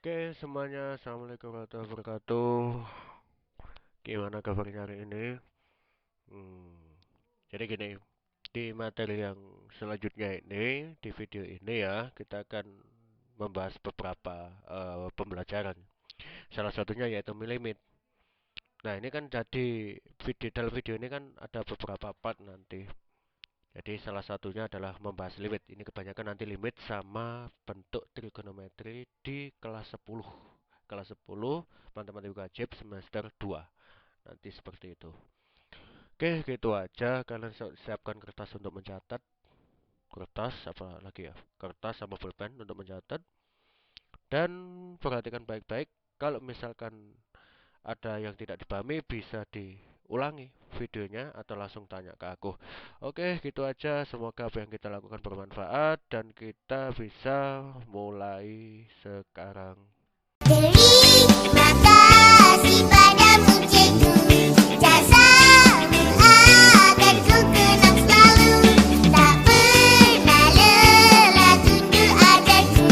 Oke semuanya, assalamualaikum warahmatullahi wabarakatuh. Gimana kabarnya hari ini? Hmm, jadi gini, di materi yang selanjutnya ini, di video ini ya, kita akan membahas beberapa pembelajaran. Salah satunya yaitu milimit. Nah ini kan jadi dalam video ini kan ada beberapa part nanti. Jadi salah satunya adalah membahas limit. Ini kebanyakan nanti limit sama bentuk trigonometri di kelas 10. Kelas 10 matematika wajib semester 2. Nanti seperti itu. Oke, gitu aja. Kalian siapkan kertas untuk mencatat. Kertas apa lagi ya? Kertas sama pulpen untuk mencatat. Dan perhatikan baik-baik. Kalau misalkan ada yang tidak dipahami bisa diulangi videonya atau langsung tanya ke aku. Oke, gitu aja. Semoga apa yang kita lakukan bermanfaat dan kita bisa mulai sekarang. Terima kasih padamu cikgu, jazamu akan ku kenang selalu. Tak pernah lelah untuk ajarku.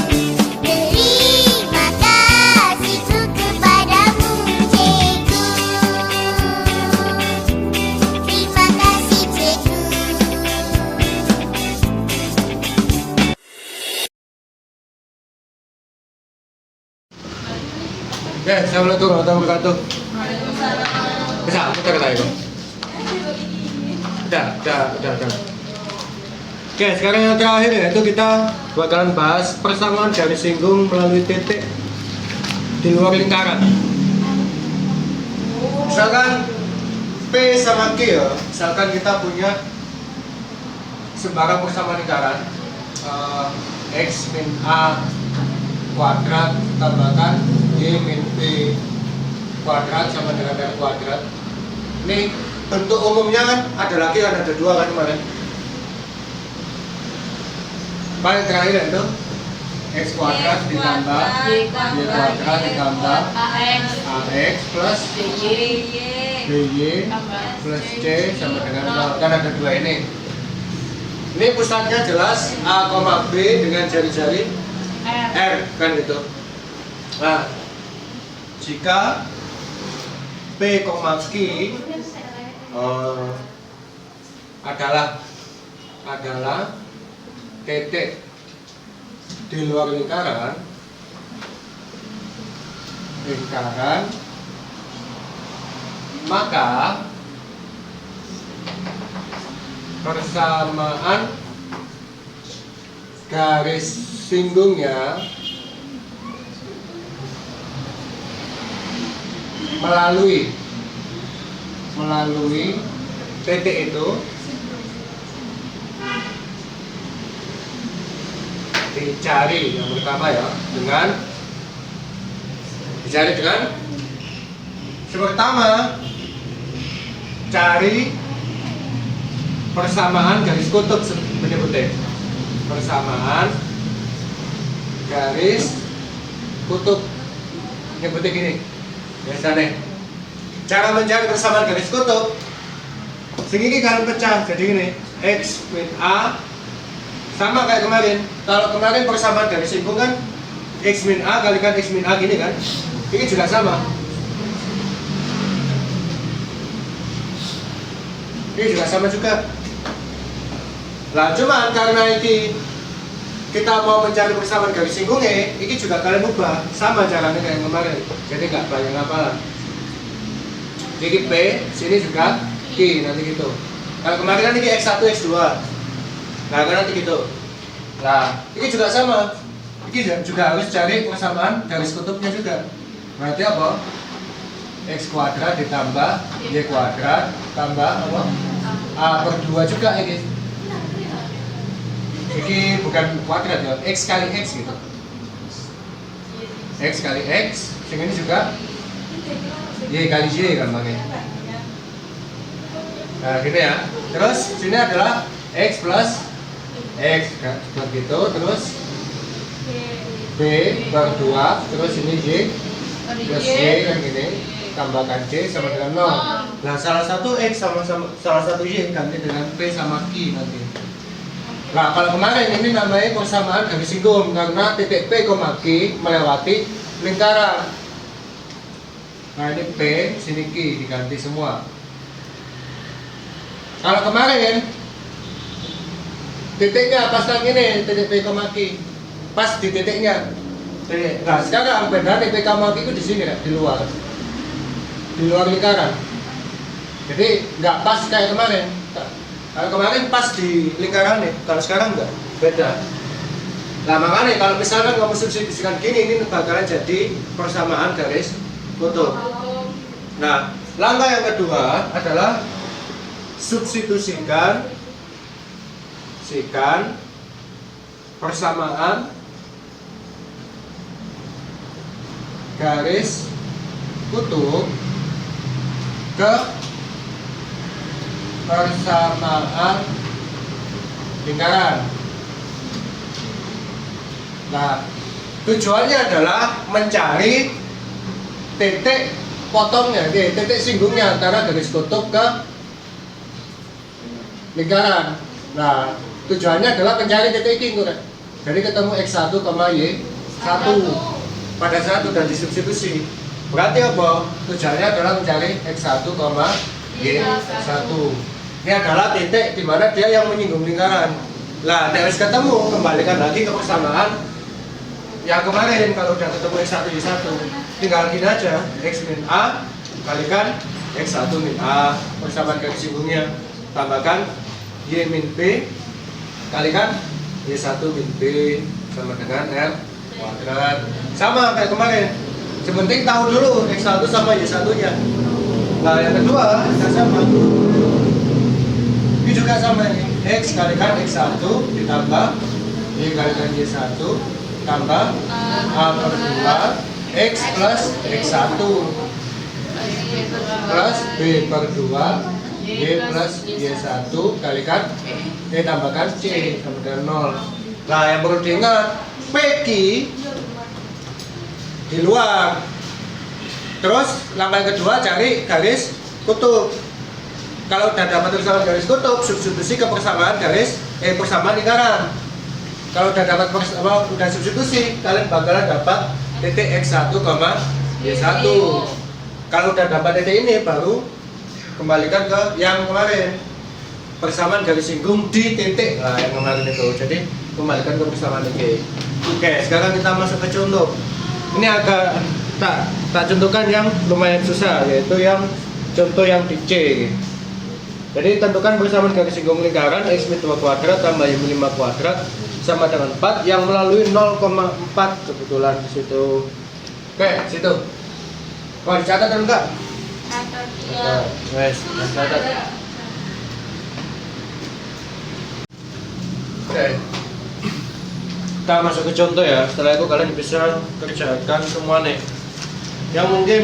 Terima kasihku kepadamu cikgu. Terima kasih cikgu. Assalamualaikum warahmatullahi wabarakatuh. Bisa, putar kita itu. Udah. Oke, sekarang yang terakhir yaitu kita bakalan bahas persamaan garis singgung melalui titik di luar lingkaran. Misalkan P sama Q ya, misalkan kita punya sembarang persamaan lingkaran X min A kuadrat tambahkan Y min B kuadrat sama dengan R kuadrat. Ini bentuk umumnya kan ada dua kan kemarin. Paling terakhir itu X kuadrat ditambah Y kuadrat ditambah AX plus BY plus C sama dengan 0. Kan ada dua ini. Ini pusatnya jelas A, B dengan jari-jari R kan gitu. Nah, jika P, Q adalah titik di luar lingkaran maka persamaan garis singgungnya melalui titik itu dicari yang pertama ya dicari dengan pertama cari persamaan garis kutub menyebutnya persamaan garis kutub menyebutnya gini biasanya cara mencari persamaan garis kutub segini kan pecah jadi gini X min A sama kayak kemarin. Kalau kemarin persamaan garis singgung kan X min A kalikan X min A gini kan, ini juga sama. Ini juga sama juga. Lah cuman karena ini kita mau mencari persamaan garis singgungnya, ini juga kalian ubah sama caranya kayak kemarin. Jadi nggak banyak apalan. Jadi P, sini juga Q nanti gitu. Kalau kemarin kan ini X1, X2. Nah kan nanti gitu. Nah, ini juga sama. Ini juga harus cari persamaan garis kutubnya juga. Berarti apa? X kuadrat ditambah Y kuadrat tambah apa? A per 2 juga ini. Ini bukan kuadrat ya, X kali X gitu. X kali X, sehingga ini juga Y kali Y kan makanya. Nah gini ya. Terus sini adalah X plus X begitu, terus B per 2, terus ini Y plus Y kan gini, tambahkan C sama dengan 0. Nah salah satu X sama salah satu Y ganti dengan P sama Q nanti. Nah kalau kemarin ini namanya persamaan garis singgung karena titik P, Q melewati lingkaran. Nah ini P, sini Q, diganti semua. Kalau kemarin titiknya pas yang ini, titik P, Q, pas di titiknya. Nah sekarang beda titik P, Q itu di sini, di luar lingkaran. Jadi nggak pas kayak kemarin. Kalau kemarin pas di lingkaran nih, kalau sekarang nggak, beda. Nah makanya kalau misalkan kamu substitusikan gini, ini bakalan jadi persamaan garis kutub. Nah langkah yang kedua adalah substitusikan persamaan garis kutub ke persamaan lingkaran. Nah, tujuannya adalah mencari titik potongnya, titik singgungnya antara garis kutub ke lingkaran. Nah, tujuannya adalah mencari titik ini. Jadi ketemu X1, Y1 pada satu dan disubstitusi. Berarti apa? Tujuannya adalah mencari X1, Y1. Ini adalah titik di mana dia yang menyinggung lingkaran. Nah, harus ketemu, kembalikan lagi ke persamaan yang kemarin. Kalau udah ketemu X1, Y1, tinggal gini aja, X min A kalikan X1 min A, persamaan garis singgungnya. Tambahkan Y min B kalikan Y1 min B sama dengan R kuadrat. Sama kayak kemarin. Sepenting tahu dulu X1 sama Y1 nya. Nah yang kedua kita sama. Ini juga sama ini. X kalikan X1 ditambah Y kalikan Y1 tambah A per 2 X plus X1 plus B per 2 Y plus Y1 kalikan Y tambahkan C sama dengan 0. Nah yang perlu diingat, PQ di luar. Terus langkah yang kedua cari garis kutub. Kalau udah dapat persamaan garis kutub, substitusi ke persamaan persamaan lingkaran. Kalau udah dapat udah substitusi, kalian bakalan dapat titik X1, Y1. Kalau udah dapat titik ini, baru kembalikan ke yang kemarin, persamaan garis singgung di titik. Nah yang kemarin itu, jadi kembalikan ke persamaan ini. Oke, sekarang kita masuk ke contoh. Ini agak tak contohkan yang lumayan susah, yaitu yang contoh yang di C. Jadi tentukan persamaan garis singgung lingkaran X min 2 kuadrat tambah Y min 5 kuadrat sama dengan 4 yang melalui 0,4 kebetulan di situ. Oke, situ. Kau dicatat atau enggak? Catat. Wes, catat. Oke. Kita masuk ke contoh ya. Setelah itu kalian bisa kerjakan semua nih. Yang mungkin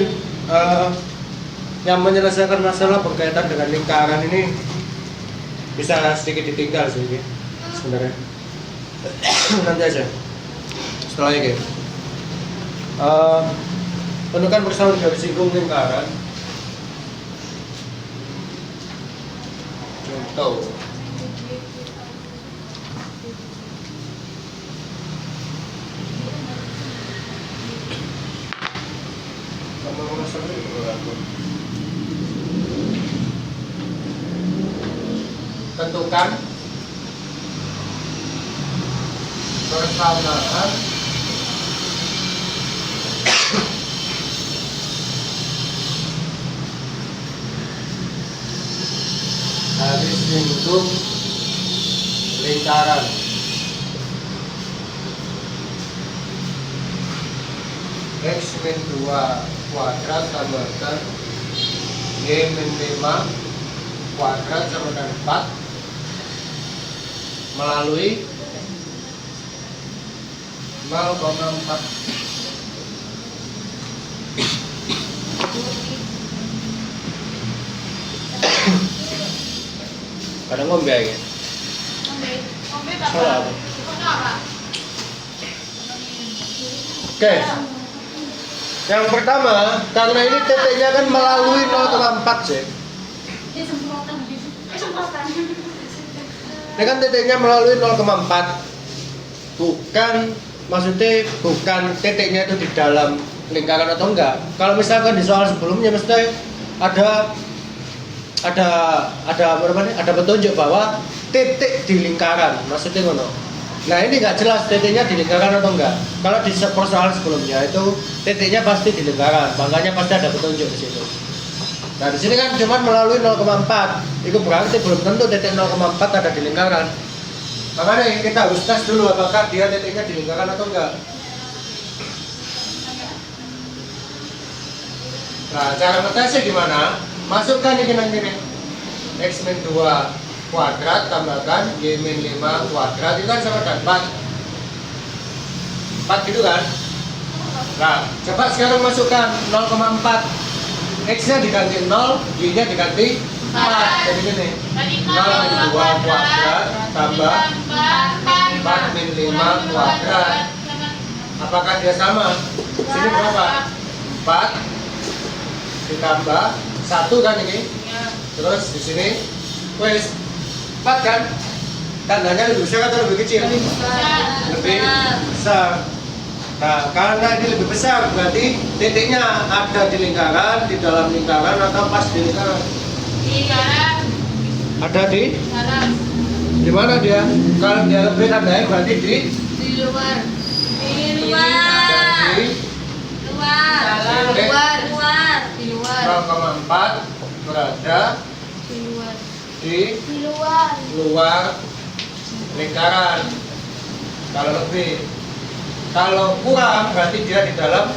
yang menyelesaikan masalah berkaitan dengan lingkaran ini bisa sedikit ditinggal sih sebenarnya. Nanti aja. Setelah ini. Tentukan persamaan garis singgung lingkaran. Contoh. Tentukan persamaan garis singgung lingkaran. X min 2 kuadrat tambahkan Y min 5 kuadrat sama dengan 4 melalui 0,4. Kadang ngombe aja. Ngombe apa? Oke. Yang pertama, karena ini titiknya kan melalui 0,4 sih. Ini kan titiknya melalui 0,4, bukan maksudnya bukan titiknya itu di dalam lingkaran atau enggak. Kalau misalkan di soal sebelumnya mesti ada apa namanya? Ada petunjuk bahwa titik di lingkaran, maksudnya ngono. Nah ini nggak jelas titiknya di lingkaran atau enggak. Kalau di persoalan sebelumnya itu titiknya pasti di lingkaran, makanya pasti ada petunjuk di situ. Nah di sini kan cuma melalui 0,4, itu berarti belum tentu titik 0,4 ada di lingkaran. Makanya kita harus tes dulu apakah dia titiknya di lingkaran atau enggak. Nah cara ngetesnya gimana? Masukkan ini gini, x min 2 kuadrat tambahkan y min 5 kuadrat itu kan sama dengan 4 gitu kan? Nah coba sekarang masukkan 0,4, x nya diganti 0, y nya diganti 4, jadi gini 0 min 2 kuadrat tambah 4 min 5 kuadrat. Apakah dia sama? Sini berapa? 4 ditambah 1 kan ini? Terus di sini wes 4 kan? Tandanya lebih besar atau lebih kecil? Lebih besar. Nah, karena ini lebih besar berarti titiknya ada di lingkaran, di dalam lingkaran atau pas di lingkaran? Ada di mana dia? Kalau dia lebih tandanya berarti di luar. di 0,4 berada di luar lingkaran. Kalau lebih, kalau kurang berarti dia di dalam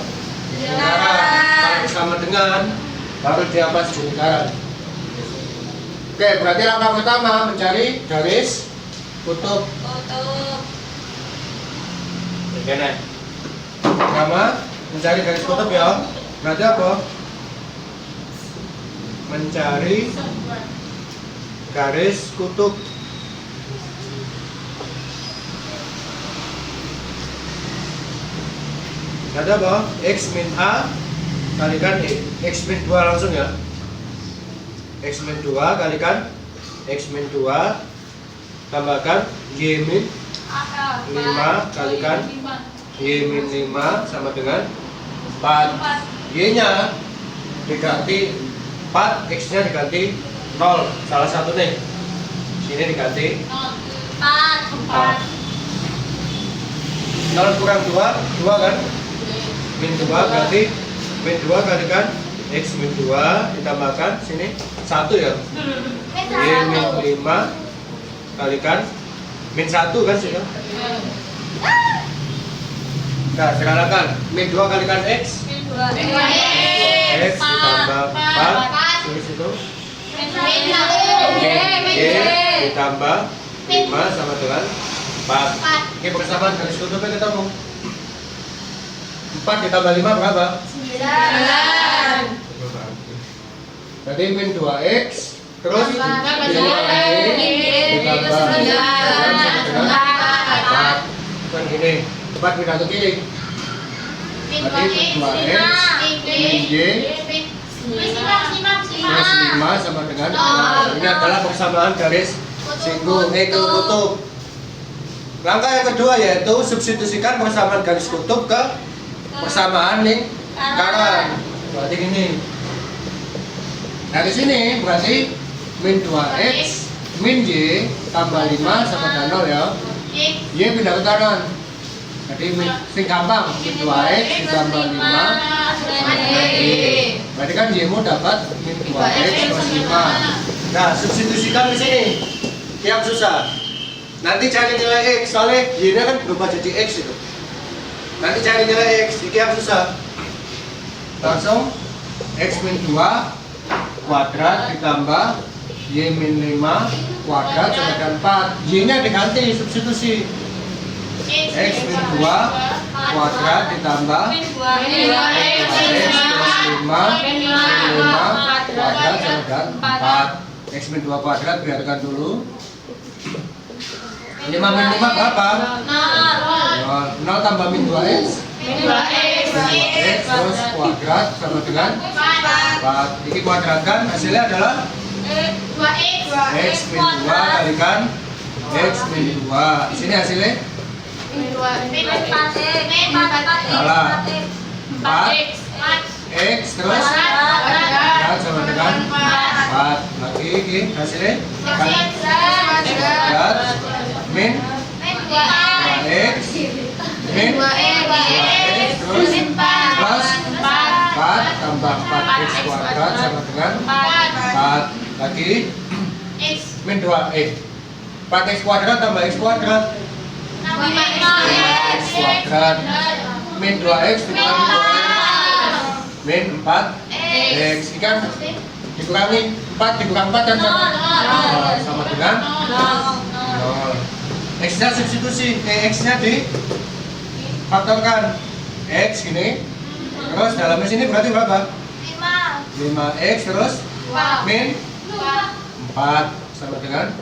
lingkaran. Kalau sama dengan baru dia pas di lingkaran. Oke, berarti langkah pertama mencari garis kutub. Oke, nih. Pertama mencari garis kutub ya. Berarti apa? Mencari garis kutub. Ada apa? X min A kalikan X min 2 langsung ya. X min 2 kalikan X min 2 tambahkan Y min 5 kalikan Y min 5 sama dengan 4. Y nya diganti 4, X nya diganti 0. Salah satu nih. Sini diganti 4. 0 kurang 2, 2 kan? Min 2 berarti min 2 kalikan X min 2 ditambahkan sini 1 ya. Y min 5 kalikan min 1 kan sih kan? Nah sekarang kan min 2 kalikan X X ditambah 4 sini situ Y ditambah 5 sama dengan 4. Oke, persamaan garis kutubnya ketemu. 4 ditambah 5 berapa? 9. Jadi min 2x terus ditambah 4 kan gini. 4 pindah ke kiri. Berarti min 2x min y plus 5 sama dengan 6. Ini adalah persamaan garis kutub. Langkah yang kedua yaitu substitusikan persamaan garis kutub ke persamaan lingkaran. Berarti gini. Dari sini berarti min 2x min y tambah 5 sama dengan 0 ya. Y pindah ke kanan. Jadi sing gampang min 2x ditambah 5 sama dengan y. Berarti kan y mu dapat min 2x plus 5. Nah, substitusikan di sini. Yang susah. Nanti cari nilai x, soalnya y-nya kan berubah jadi x itu. Nanti cari nilai x, ini yang susah. Langsung x min 2 kuadrat ditambah y min 5 kuadrat sama dengan 4. Y-nya diganti, substitusi. X min 2 kuadrat ditambah x plus 5 min 5 kuadrat sama dengan 4. X min 2 kuadrat biarkan dulu. 5 min 5 berapa? 0 tambah min 2x terus kuadrat sama dengan 4. Ini kuadratkan hasilnya adalah x min 2 kalikan x min 2. Di sini hasilnya Salah. 4 X terus kuadrat sama dengan 4 lagi ini hasilnya kuadrat min 2x min 2x terus plus 4 tambah 4x kuadrat sama dengan 4 lagi min 2x 4x kuadrat tambah x kuadrat 5x kuadrat min 2x dikurangi 2x min 4x ikan dikurangi 4 dikurang 4 kan sama dengan 0. X nya substitusi X nya difaktorkan X gini terus dalamnya sini berarti berapa? 5x terus min 4 sama dengan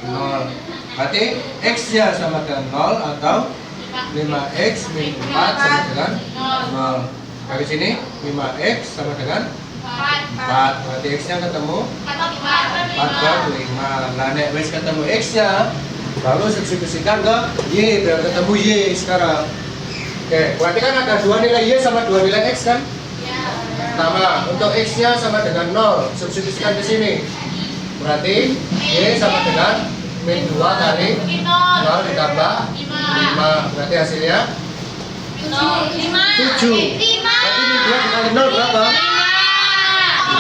0. Berarti X nya sama dengan 0 atau 5x min 4 sama dengan 0. Dari sini 5x sama dengan 4. Berarti x nya ketemu 4 per 5. Nah nek wis ketemu x nya baru substitusikan ke y biar ketemu y sekarang. Oke, berarti kan ada dua nilai y sama dua nilai x kan? Pertama, untuk x nya sama dengan 0, substitusikan di sini. Berarti y sama dengan min 2 kali 0 ditambah 5. Berarti hasilnya 7. Berarti min 2 dikali 0 berapa?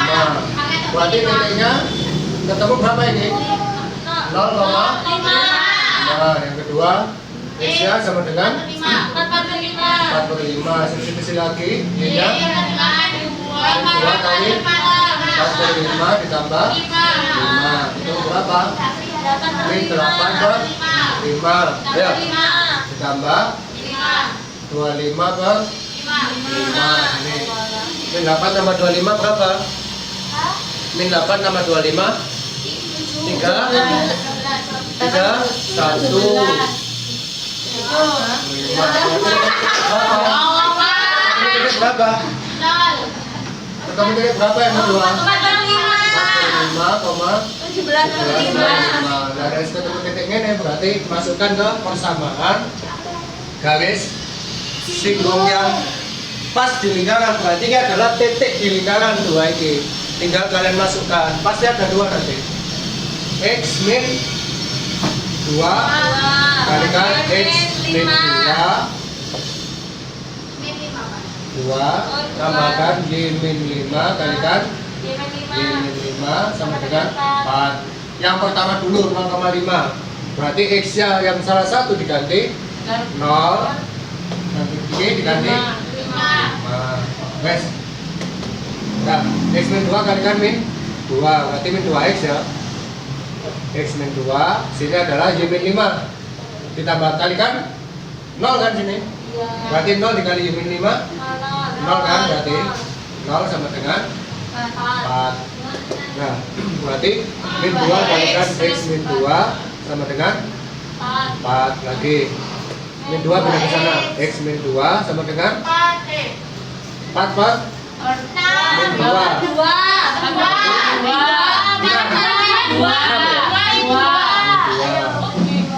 5. Berarti nilainya ketemu berapa ini? 0,5. Nah, yang kedua x nya sama dengan 4 per 5. Substitusi lagi y nya min 2 kali 4 per 5 ditambah 5. Itu berapa? Min 8 per 5. Ya, ditambah 25 per 5. Ini min 8 tambah 25 berapa? Min 8 tambah 25 3 1 berapa? Kamu pilih berapa yang kedua? 45,17. Nah, dari ketemu titiknya nih berarti masukkan ke persamaan garis singgung yang pas di lingkaran. Berarti ini adalah titik di lingkaran dua ini. Tinggal kalian masukkan. Pasti ada dua nanti. X min 2 kalikan X min 2 tambahkan Y min 5 kalikan Y min 5 sama dengan 4. Yang pertama dulu 0,5. Berarti X nya yang salah satu diganti 0. Nanti ini diganti 5. Wes. Nah, X min 2 kalikan min 2. Berarti min 2X ya. X min 2, sini adalah Y min 5 ditambah kalikan 0 kan sini? Berarti 0 dikali Y min 5 0 kan? Berarti 0 sama dengan 4. Nah, berarti min 2 kalikan X min 2 sama dengan 4 lagi. Min 2 pindah ke sana. X min 2 sama dengan 4 per min 2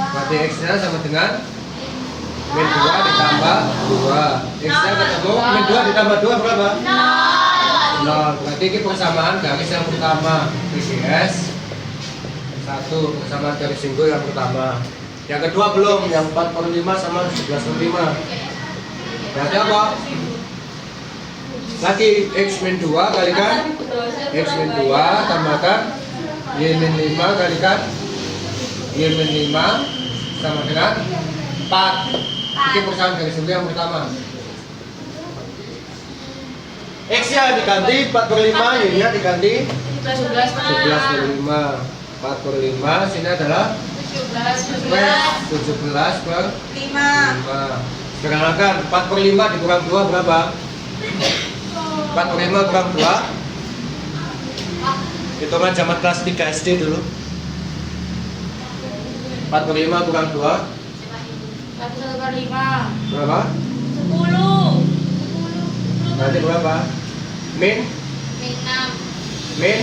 berarti X nya sama dengan min 2 ditambah 2. X nya ketemu min 2 ditambah 2 berapa? 0. Berarti ini persamaan garis yang pertama BGS 1 persamaan garis singgul yang pertama. Yang kedua belum, yang 4 per 5 sama 11 per 5. Berarti apa? Lagi X min 2 kalikan X min 2 tambahkan Y min 5 kalikan Y min 5 sama dengan 4. Ini persamaan garis singgul yang pertama. X nya diganti 4 per 5, Y nya diganti 11 per 5. 4 per 5 sini adalah 17 per 5. Sekarang akan 4 per 5 dikurang 2 berapa? 4 per 5 kurang 2 itu mah zaman kelas 3 SD dulu. 4 per 5 kurang 2 berapa? 10. Berarti berapa? Min? Min?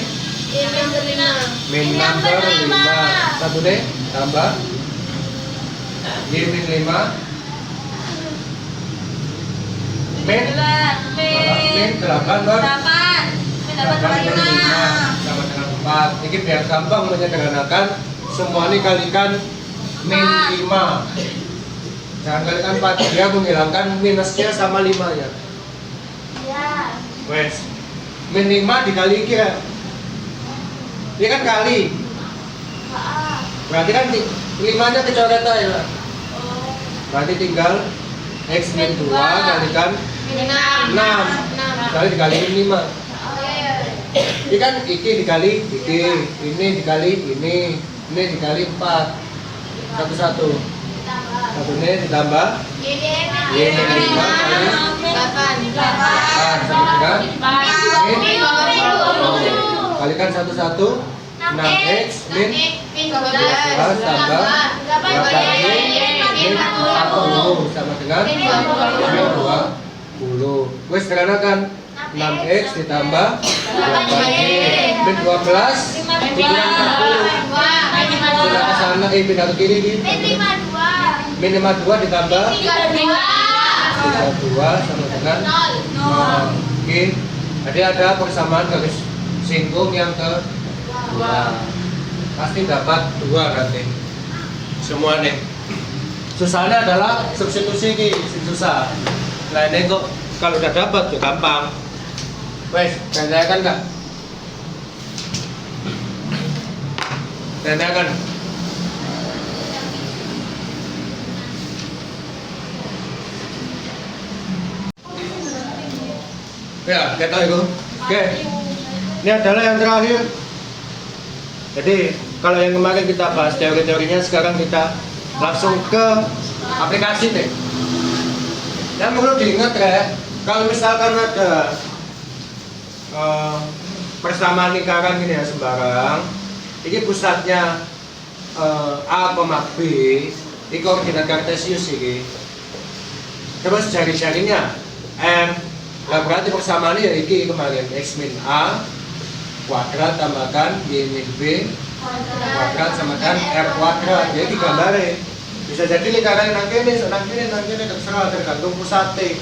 Min 6 per 5. Satu deh tambah Y min 5 min min 8 ber 8 dapat 5 sama dengan 4. Ini biar gampang menyederhanakan, semua ini kalikan min 5. Jangan kalikan 4, dia menghilangkan minusnya sama 5-nya. Wes, min 5 dikali kira. Ini kan kali. Berarti kan 5-nya kecoret aja. Berarti tinggal X min 2 kalikan 6 kali dikaliin 5. Ini kan iki dikali iki, ini dikali ini dikali 4. Satu-satu. Satunya ditambah Y min 5 kali 8 sama dengan kalikan satu-satu 6X min 12 tambah 8Y min 40 sama dengan min 20. Wes sederhana kan, 6X ditambah 8Y min 12 dikurang 40. Sudah ke sana, pindah ke kiri di min 52 ditambah 32 sama dengan 0. Oke, jadi ada persamaan garis singgung yang kedua, pasti dapat 2 nanti semua nih. Susahnya adalah substitusi ini, susah. Nah ini kok kalau udah dapat tuh gampang. Wes, tanyakan nggak? Tanyakan. Ya, kita itu. Oke. Ini adalah yang terakhir. Jadi, kalau yang kemarin kita bahas teori-teorinya, sekarang kita langsung ke aplikasi deh. Yang perlu diingat ya, kalau misalkan ada persamaan lingkaran ini ya sembarang, ini pusatnya A, B, ini koordinat kartesius ini. Terus jari-jarinya M. Nah berarti persamaannya ya ini kemarin X min A kuadrat tambahkan Y min B kuadrat samakan R kuadrat. Jadi digambarin bisa jadi lingkaran nang kene terserah, tergantung pusatnya,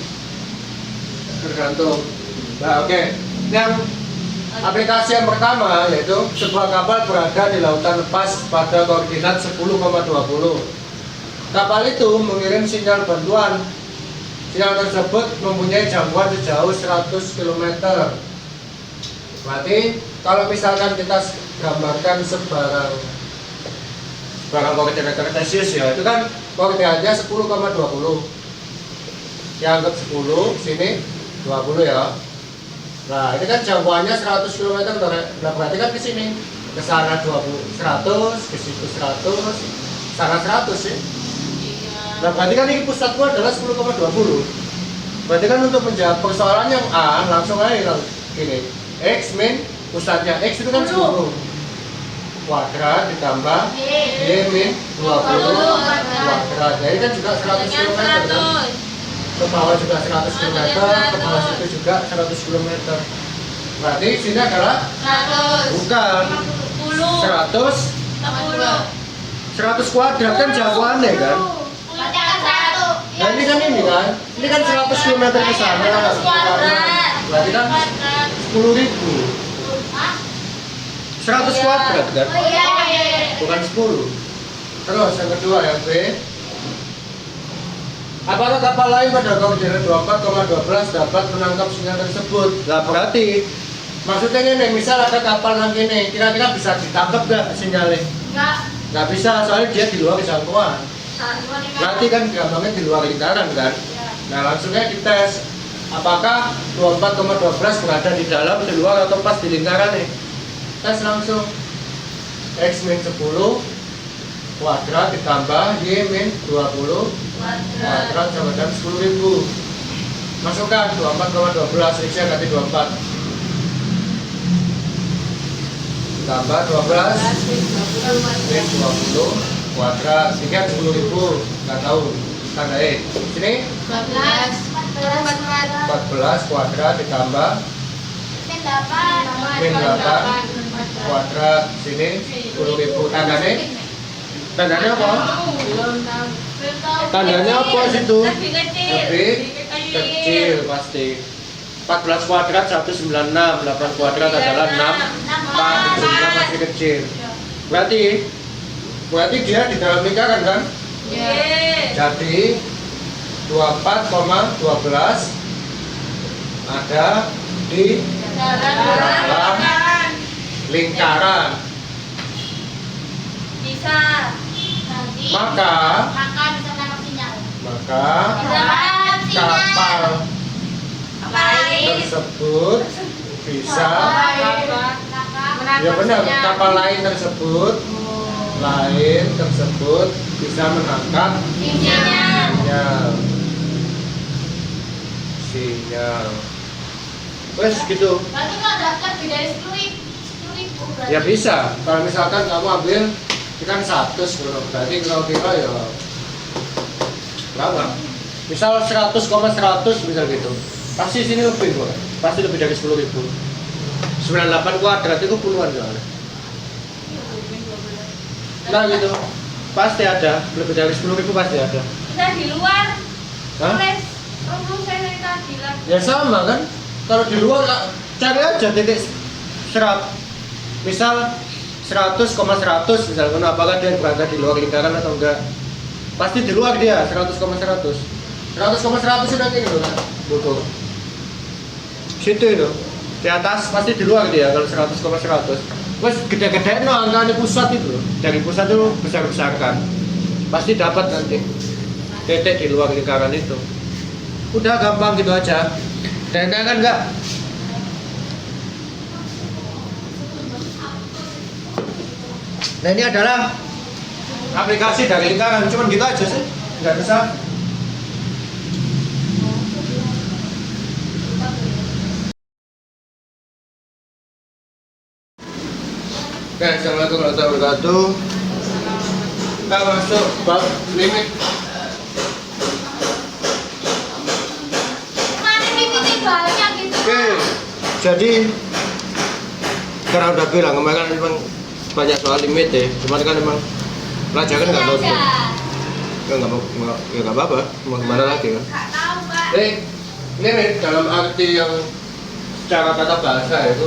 tergantung. Nah oke. Yang aplikasi yang pertama yaitu sebuah kapal berada di lautan lepas pada koordinat 10,20. Kapal itu mengirim sinyal bantuan. Sinyal tersebut mempunyai jangkauan sejauh 100 km. Berarti kalau misalkan kita gambarkan sebarang koordinat kartesius ya, itu kan koordinatnya 10,20. Dianggap 10, sini 20 ya. Nah, ini kan jangkauannya 100 km. Nah, berarti kan ke sini ke sana 20, 100, ke situ 100, sana 100 sih. Nah, berarti kan ini pusatku adalah 10,20. Berarti kan untuk menjawab persoalan yang A, langsung aja gini. X min pusatnya X itu kan 10 kuadrat ditambah Y min 20 kuadrat. Jadi kan juga 100 km kan? Ke bawah juga 100 km, ke bawah situ juga 100 km. Berarti sini adalah 100 bukan 100 kuadrat kan jangkauannya kan. Nah ini kan 100 km ke sana. Berarti kan 10.000. 100 kuadrat kan? Bukan 10. Terus yang kedua yang B. Apakah kapal lain pada koordinat 24,12 dapat menangkap sinyal tersebut? Nah berarti maksudnya ini, misal ada kapal nang ini, kira-kira bisa ditangkap gak sinyalnya? Nggak bisa, soalnya dia di luar jangkauan. Berarti kan gampangnya di luar lingkaran kan? Nah langsungnya dites apakah 24,12 berada di dalam, di luar, atau pas di lingkaran nih. Tes langsung. X min 10 kuadrat ditambah Y min 20 kuadrat sama dengan 10.000. Masukkan 24,12, X-nya ganti 24 ditambah 12 min 20 kuadrat, ini 10.000, nggak tahu tanda sini 14 kuadrat ditambah min 8 kuadrat, sini 10.000. Tandanya apa? Tandanya apa situ? Lebih kecil pasti. 14 kuadrat 196, 8 kuadrat adalah 64, jumlah masih kecil. Berarti dia di dalam lingkaran kan? Jadi 24,12 ada di dalam lingkaran. Bisa. Maka bisa menangkap sinyal. kapal Lain. tersebut bisa ya Menangkap benar, sinyal. kapal lain tersebut bisa menangkap Sinyal. sinyal. Wes gitu. Berarti kalau daftar lebih dari 10.000 berarti. Ya bisa. Kalau misalkan kamu ambil kan 100 bro. Berarti kalau kira ya berapa? Misal 100,100 misal gitu. Pasti sini lebih kok. Pasti lebih dari 10.000. 98 kuadrat itu puluhan soalnya. Nah gitu. Pasti ada, lebih dari 10.000 pasti ada. Bisa di luar. Hah? Tulis. Saya tadi lagi. Ya sama kan? Kalau di luar cari aja titik serap. Misal 100,100 misalkan, apakah dia berada di luar lingkaran atau enggak? Pasti di luar dia 100,100. 100,100 sudah ini loh kan? Buku. Situ itu. Di atas pasti di luar dia kalau 100,100. Wes gede-gede no angka di pusat itu. Dari pusat itu besar-besarkan. Pasti dapat nanti titik di luar lingkaran itu. Udah gampang gitu aja. Dan kan enggak. Nah ini adalah aplikasi dari lingkaran, cuman gitu aja sih, nggak bisa. Oke, assalamualaikum warahmatullahi wabarakatuh. Kita masuk bab limit. Mana limitnya banyak gitu. Oke, jadi karena udah bilang kemarin memang banyak soal limit ya, cuman kan memang pelajaran nggak tahu. Ya nggak apa-apa, mau gimana lagi kan? Nggak tahu, Pak. Jadi limit dalam arti yang secara kata bahasa itu,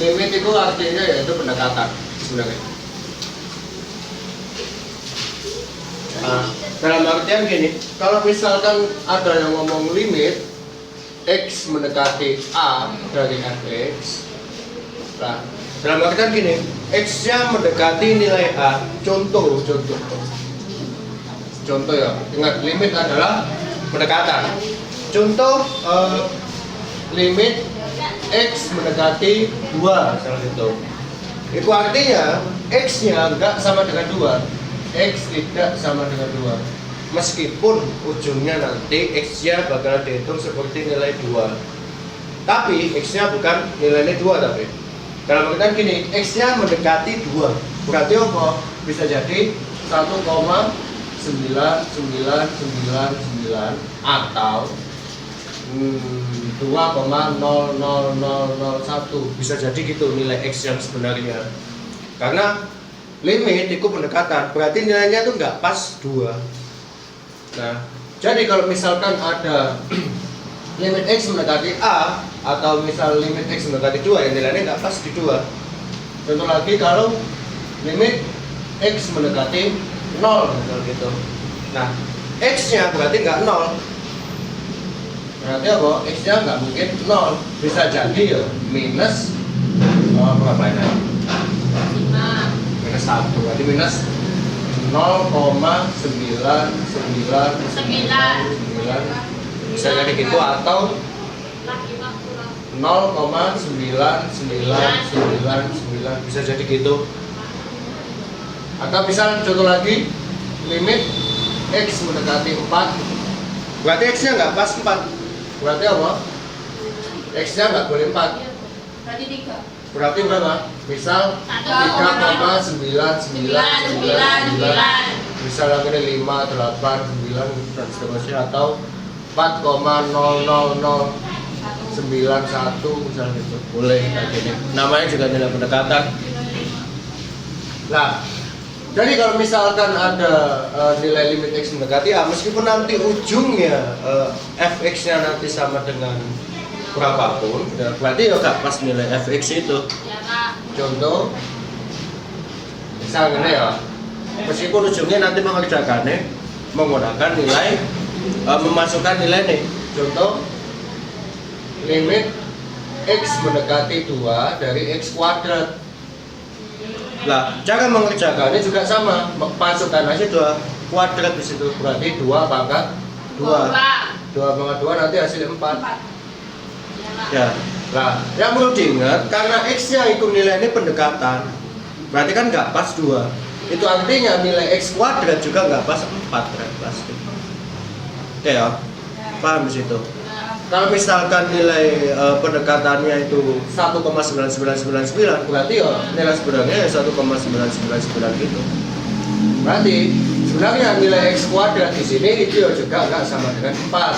limit itu artinya yaitu pendekatan sebenarnya. Nah, dalam artian gini, kalau misalkan ada yang ngomong limit x mendekati a dari fx, nah dalam artian gini, x-nya mendekati nilai a. Contoh ya, ingat limit adalah pendekatan. Contoh limit x mendekati 2 misalnya itu. Itu artinya x-nya enggak sama dengan 2. X tidak sama dengan 2. Meskipun ujungnya nanti x-nya bakal dihitung seperti nilai 2. Tapi x-nya bukan nilainya 2 tapi. Dalam artian gini, x-nya mendekati 2. Berarti apa? Bisa jadi 1,9999 atau 2,00001. Bisa jadi gitu nilai x yang sebenarnya. Karena limit itu pendekatan, berarti nilainya itu nggak pas 2. Nah, jadi kalau misalkan ada limit x mendekati a atau misal limit x mendekati 2 yang nilainya nggak pas di 2. Contoh lagi kalau limit x mendekati 0 misal gitu. Nah, x-nya berarti nggak 0. Berarti apa? X-nya nggak mungkin 0. Bisa jadi ya minus berapa ini? Minus 1. Berarti minus 0,999. Bisa jadi gitu atau 0,99999 bisa jadi gitu. Atau misal contoh lagi limit x mendekati 4. Berarti x-nya nggak pas 4. Berarti apa? X-nya nggak boleh 4. Berarti 3. Berarti berapa? Misal 3,99999. Misal lagi 5, 8, 9 dan seterusnya atau 4,00091 misalnya gitu. Boleh kayak gini. Namanya juga nilai pendekatan. Nah, Jadi kalau misalkan ada nilai limit X mendekati A, meskipun nanti ujungnya fx-nya nanti sama dengan berapapun, ya, berarti ya gak pas nilai fx itu. Ya kak. Contoh, misalnya ya, meskipun ujungnya nanti mengerjakannya menggunakan nilai, memasukkan nilai nih. Contoh, limit X mendekati 2 dari X kuadrat. Lah, cara mengerjakannya juga sama, masukkan aja 2 kuadrat di situ, berarti 2 pangkat 2. 2 pangkat 2 nanti hasilnya 4. Ya. Nah, yang perlu diingat, karena X-nya ikut nilai ini pendekatan, berarti kan nggak pas 2. Itu artinya nilai X kuadrat juga nggak pas 4 kan pasti. Oke ya, paham di situ. Kalau misalkan nilai pendekatannya itu 1,9999, berarti ya nilai sebenarnya ya 1,999 gitu. Berarti sebenarnya nilai X kuadrat di sini itu juga nggak sama dengan 4.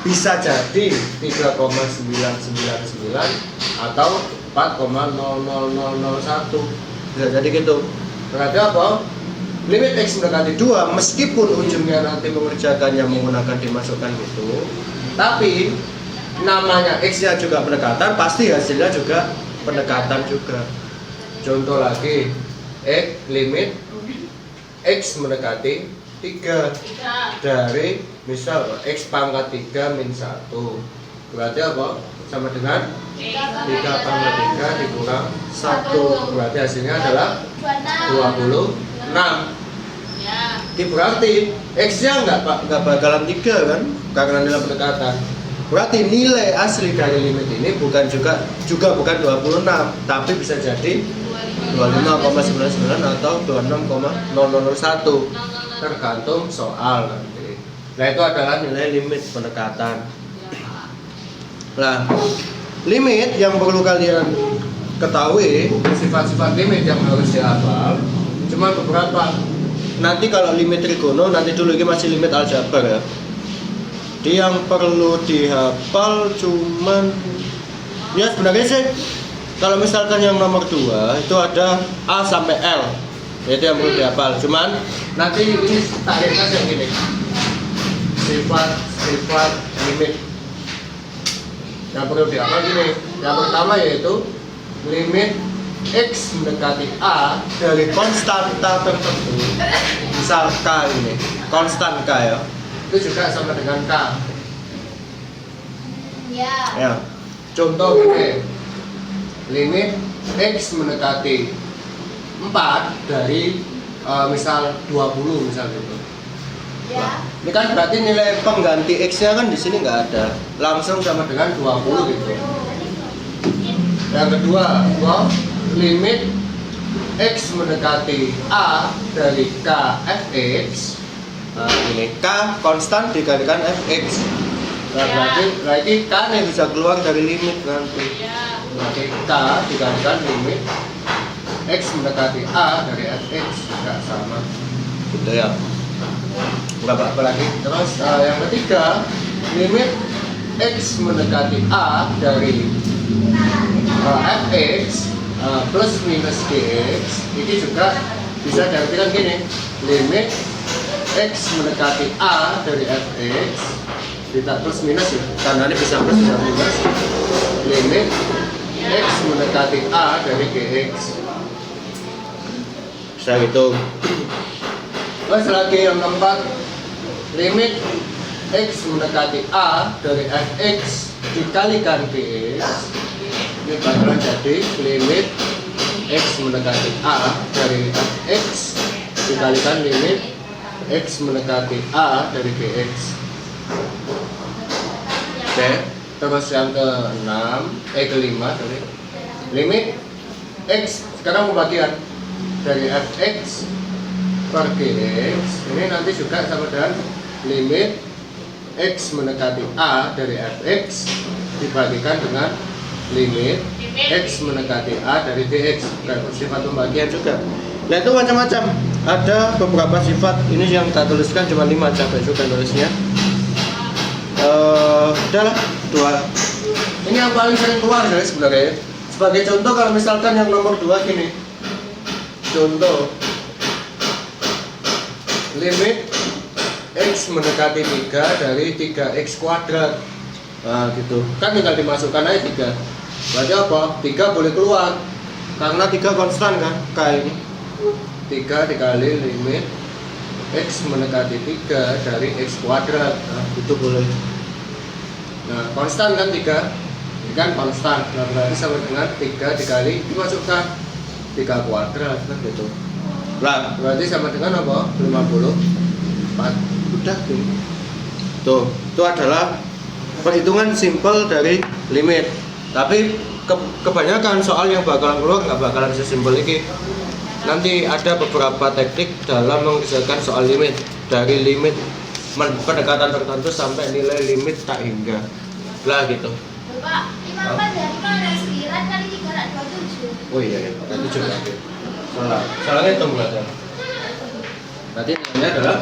Bisa jadi 3,999 atau 4,00001. Bisa jadi gitu. Berarti apa? Limit X mendekati 2 meskipun ujungnya nanti mengerjakannya menggunakan dimasukkan gitu, tapi namanya X-nya juga pendekatan, pasti hasilnya juga pendekatan juga. Contoh lagi, limit X mendekati 3 dari misal X pangkat 3 min 1, berarti apa? Sama dengan 3 pangkat 3 dikurang 1, berarti hasilnya adalah 26. Ini berarti X-nya nggak bakalan 3 kan, karena nilai pendekatan. Berarti nilai asli dari limit ini bukan juga bukan 26, tapi bisa jadi 25,99 atau 26,001, tergantung soal nanti. Nah, itu adalah nilai limit pendekatan. Nah, limit yang perlu kalian ketahui, sifat-sifat limit yang harus dihafal cuma beberapa. Nanti kalau limit trigono, nanti dulu ini masih limit aljabar ya. Yang perlu dihafal cuman ya sebenarnya sih, kalau misalkan yang nomor 2 itu ada A sampai L, itu yang perlu dihafal. Cuman nanti ini tarifnya yang gini, sifat limit yang perlu dihafal gini. Yang pertama yaitu limit X mendekati A dari konstanta tertentu, misal K ini, konstan K ya, itu juga sama dengan K. Ya. Contoh ini, limit X mendekati 4 dari misal 20 misal gitu. Nah, ini kan berarti nilai pengganti X-nya kan di sini nggak ada, langsung sama dengan 20 gitu. Yang kedua, limit X mendekati A dari K fx. Nah, ini K konstan dikalikan fx. Nah, berarti K nih bisa keluar dari limit nanti. Berarti K dikalikan limit X mendekati A dari fx, nggak sama. Gitu ya. Berapa lagi? Terus yang ketiga, limit X mendekati A dari fx plus minus dx, ini juga bisa diartikan gini, limit X mendekati A dari fx, kita plus minus ya, karena ini bisa plus bisa minus, limit X mendekati A dari gx, bisa gitu. Terus lagi yang keempat, limit X mendekati A dari fx dikalikan gx, ini bakalan jadi limit X mendekati A dari fx dikalikan limit X mendekati A dari gx. Oke, terus yang kelima sorry, limit X sekarang pembagian dari fx per gx, ini nanti juga sama dengan limit X mendekati A dari fx dibagikan dengan limit X mendekati A dari dx. Bukan sifat pembagian juga. Nah, itu macam-macam. Ada beberapa sifat, ini yang tak tuliskan cuma 5, capek juga nulisnya. Udahlah, 2. Ini yang paling sering keluar guys sebenarnya. Sebagai contoh, kalau misalkan yang nomor 2 gini. Contoh, limit X mendekati 3 dari 3X kuadrat. Nah gitu, kan tinggal dimasukkan aja 3. Berarti apa? 3 boleh keluar karena 3 konstan kan, K ini 3 dikali limit X mendekati 3 dari X kuadrat. Nah itu boleh. Nah konstan kan 3, ini kan konstan, nah berarti sama dengan 3 dikali dimasukkan 3 kuadrat kan gitu. Nah berarti sama dengan apa? 54. Udah tuh, itu adalah perhitungan simpel dari limit. Tapi kebanyakan soal yang bakalan keluar nggak bakalan sesimpel ini. Nanti ada beberapa teknik dalam mengerjakan soal limit, dari limit pendekatan tertentu sampai nilai limit tak hingga lah gitu. Bapak, 54 dari mana? 9 kali 327. Oh iya, 7 berarti. Salahnya hitung berarti. Berarti nilainya adalah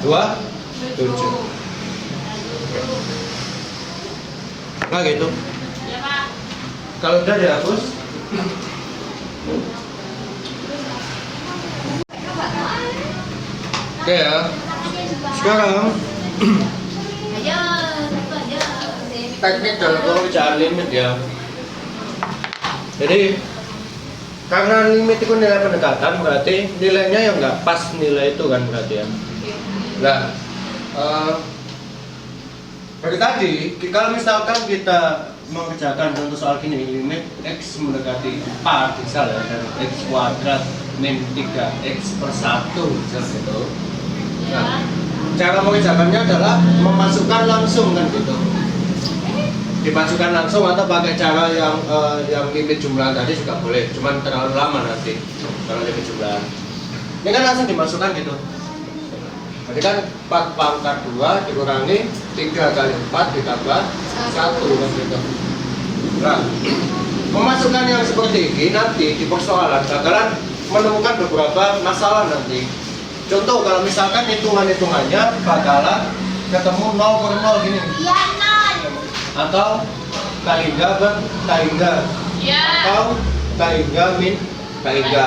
27. Nah gitu. Ya, Pak. Kalau udah dihapus. Oke ya. Sekarang Ayo, ayo. teknik dalam pemecahan limit ya. Jadi karena limit itu nilai pendekatan, berarti nilainya yang nggak pas nilai itu kan berarti ya. Nah, dari tadi kalau misalkan kita mengerjakan contoh soal gini, limit X mendekati 4 misalnya dari X kuadrat min 3X per 1 misal gitu. Nah, cara mengerjakannya adalah memasukkan langsung kan gitu. Dimasukkan langsung atau pakai cara yang limit jumlah tadi juga boleh, cuman terlalu lama nanti kalau limit jumlah. Ini kan langsung dimasukkan gitu. Jadi kan 4 pangkat 2 dikurangi 3 kali 4 ditambah 1 kan gitu. Nah, memasukkan yang seperti ini nanti di persoalan bakalan menemukan beberapa masalah nanti. Contoh kalau misalkan hitungannya bakalan ketemu 0 per 0 gini. Iya, 0. Atau K hingga ber K hingga. Iya. Atau K hingga min K hingga.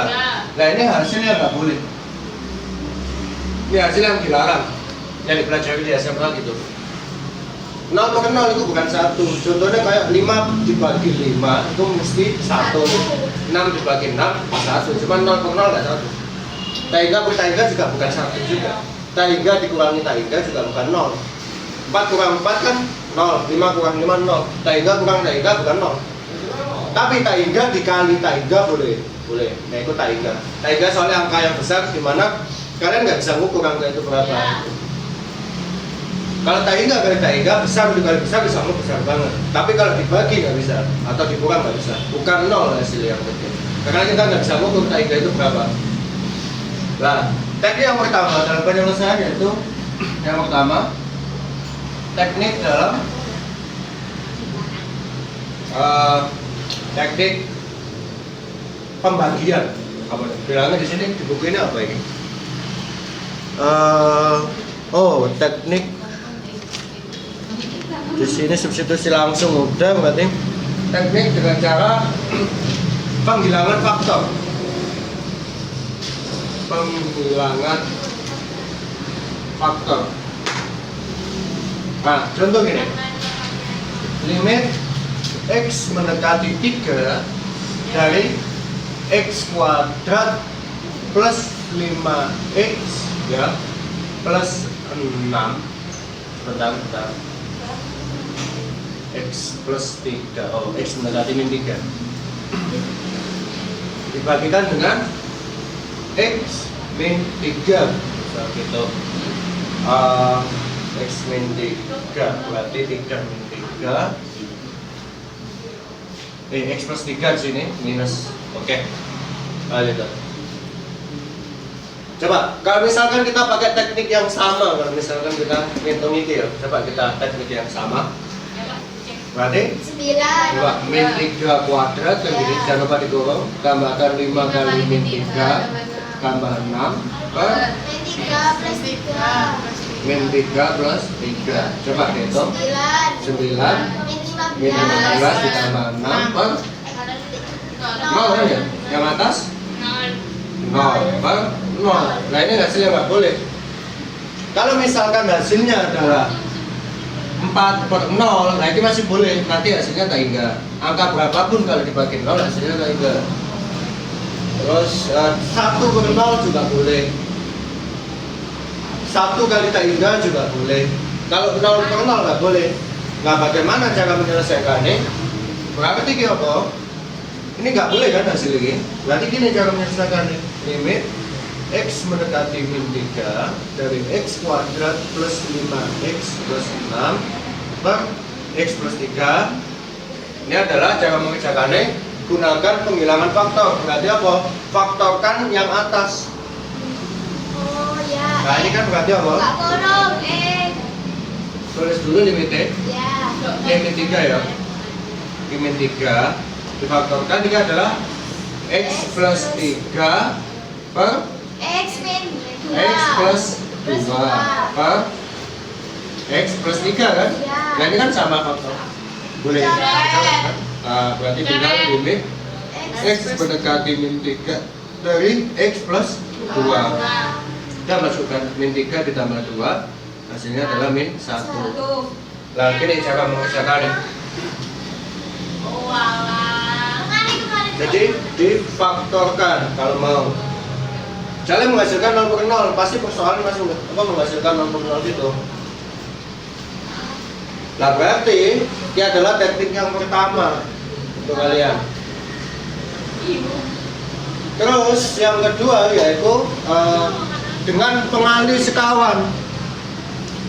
Nah ini hasilnya nggak boleh. Ini hasil yang dilarang, yang dipelajari di SMA gitu. 0 per 0 itu bukan 1. Contohnya kayak 5 dibagi 5 itu mesti 1. 6 dibagi 6 1. Cuma 0 per 0 nggak 1. Taiga per taiga juga bukan 1 juga. Taiga dikurangi taiga juga bukan 0. 4 kurang 4 kan 0. 5 kurang 5 0. Taiga kurang taiga bukan 0. Tapi taiga dikali taiga boleh. Boleh. Nah itu taiga. Taiga soalnya angka yang besar dimana kalian nggak bisa ngukur angka itu berapa. Ya. Kalau taiga kali taiga besar dikali besar bisa ngukur besar banget. Tapi kalau dibagi nggak bisa atau dikurang nggak bisa. Bukan 0 hasil yang penting. Karena kita nggak bisa ngukur taiga itu berapa. Nah, teknik yang pertama dalam penyelesaian yaitu yang pertama teknik dalam teknik pembagian. Apa nih? Bilangnya di sini di buku ini apa ini? Teknik di sini substitusi langsung udah berarti teknik dengan cara penghilangan faktor. Penghilangan faktor. Nah, contoh gini. Limit X mendekati 3 dari X kuadrat plus 5X ya plus 6 bentar X plus 3 X mendekati min 3 dibagikan dengan X min 3 so, gitu X min 3 berarti 3 min 3 X plus 3 di sini minus oke. Gitu. Coba kalau misalkan kita pakai teknik yang sama, kalau misalkan kita hitung itu ya, coba kita teknik yang sama berarti 9. 2 min 3 kuadrat yang gini, jangan lupa digorong, tambahkan 5 kali min 3 tambah 6 per Min 3 plus 3. min 3 plus 3. Coba hitung 9 min 15 ditambah 6 per 0 kan ya? Yang atas 0 per 0. Nah ini hasilnya nggak boleh. Kalau misalkan hasilnya adalah 4/0, nah ini masih boleh, nanti hasilnya tak hingga. Angka berapapun kalau dibagi 0 hasilnya tak hingga. Terus 1/0 juga boleh. 1 kali tak hingga juga boleh. Kalau 0/0 nggak boleh. Nah bagaimana cara menyelesaikannya? Berarti ini apa? Ini nggak boleh kan hasil ini? Berarti gini cara menyelesaikannya. Limit X mendekati min 3 dari X kuadrat plus 5X plus 6 per X plus 3. Ini adalah cara mengerjakannya, gunakan penghilangan faktor. Berarti apa? Faktorkan yang atas. Oh ya. Nah ini kan berarti apa? Kak Korong, Tulis dulu limitnya. ya. Min 3 ya. Min 3 difaktorkan, ini adalah X plus 3 per X min 2. X plus 2 per X plus 3 kan? Iya. Nah ini kan sama faktor. Boleh. Berarti tinggal limit X mendekati min 3 dari X plus 2. Kita masukkan min 3 ditambah 2, hasilnya adalah min 1. Nah ini cara mengerjakannya. Jadi difaktorkan kalau mau. Misalnya menghasilkan 0/0, pasti persoalan masih menghasilkan 0/0 itu. Nah berarti ini adalah teknik yang pertama untuk kalian. Terus yang kedua yaitu dengan pengali sekawan.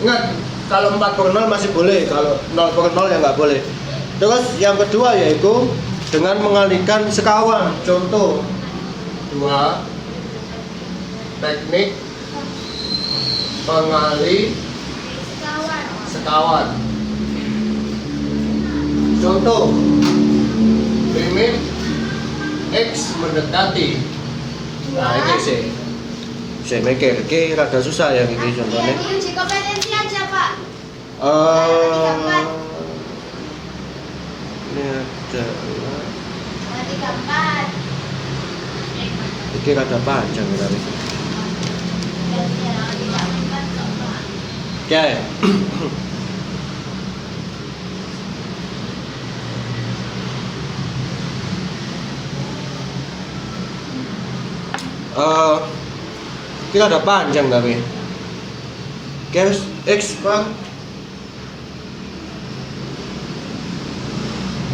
Ingat, kalau 4/0 masih boleh, kalau 0/0 ya nggak boleh. Terus yang kedua yaitu dengan mengalihkan sekawan. Contoh 2, teknik pengali sekawan. Contoh limit X mendekati. Nah ini sih saya mikir, ini rada susah ya ini contohnya. Jadi uji kompetensi aja Pak. Ini adalah Nanti keempat. ini rada panjang tadi. Oke. Kita ada panjang tapi. Guys, X per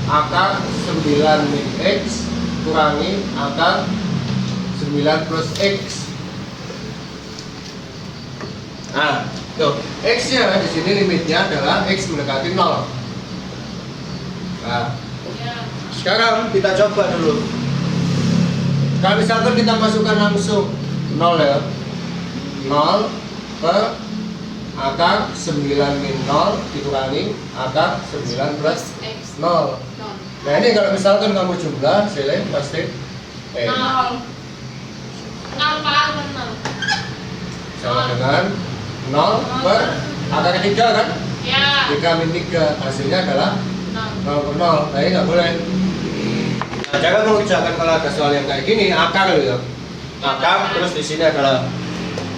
akar 9 min X kurangi akar 9 plus X. Nah, tuh, X-nya di sini limitnya adalah X mendekati 0. Nah, sekarang kita coba dulu. Kalau misalkan kita masukkan langsung 0 ya, 0 per akar 9 min 0 dikurangi akar 9 plus 0. Nah ini kalau misalkan kamu jumlah, silih pasti 0 Pak, 0 sama dengan 0 per akar 3 kan? ya 3 min 3, hasilnya adalah 0 per 0. Nah ini nggak boleh. Nah cara mengerjakan kalau ada soal yang kayak gini, akar loh ya. Akar terus di sini adalah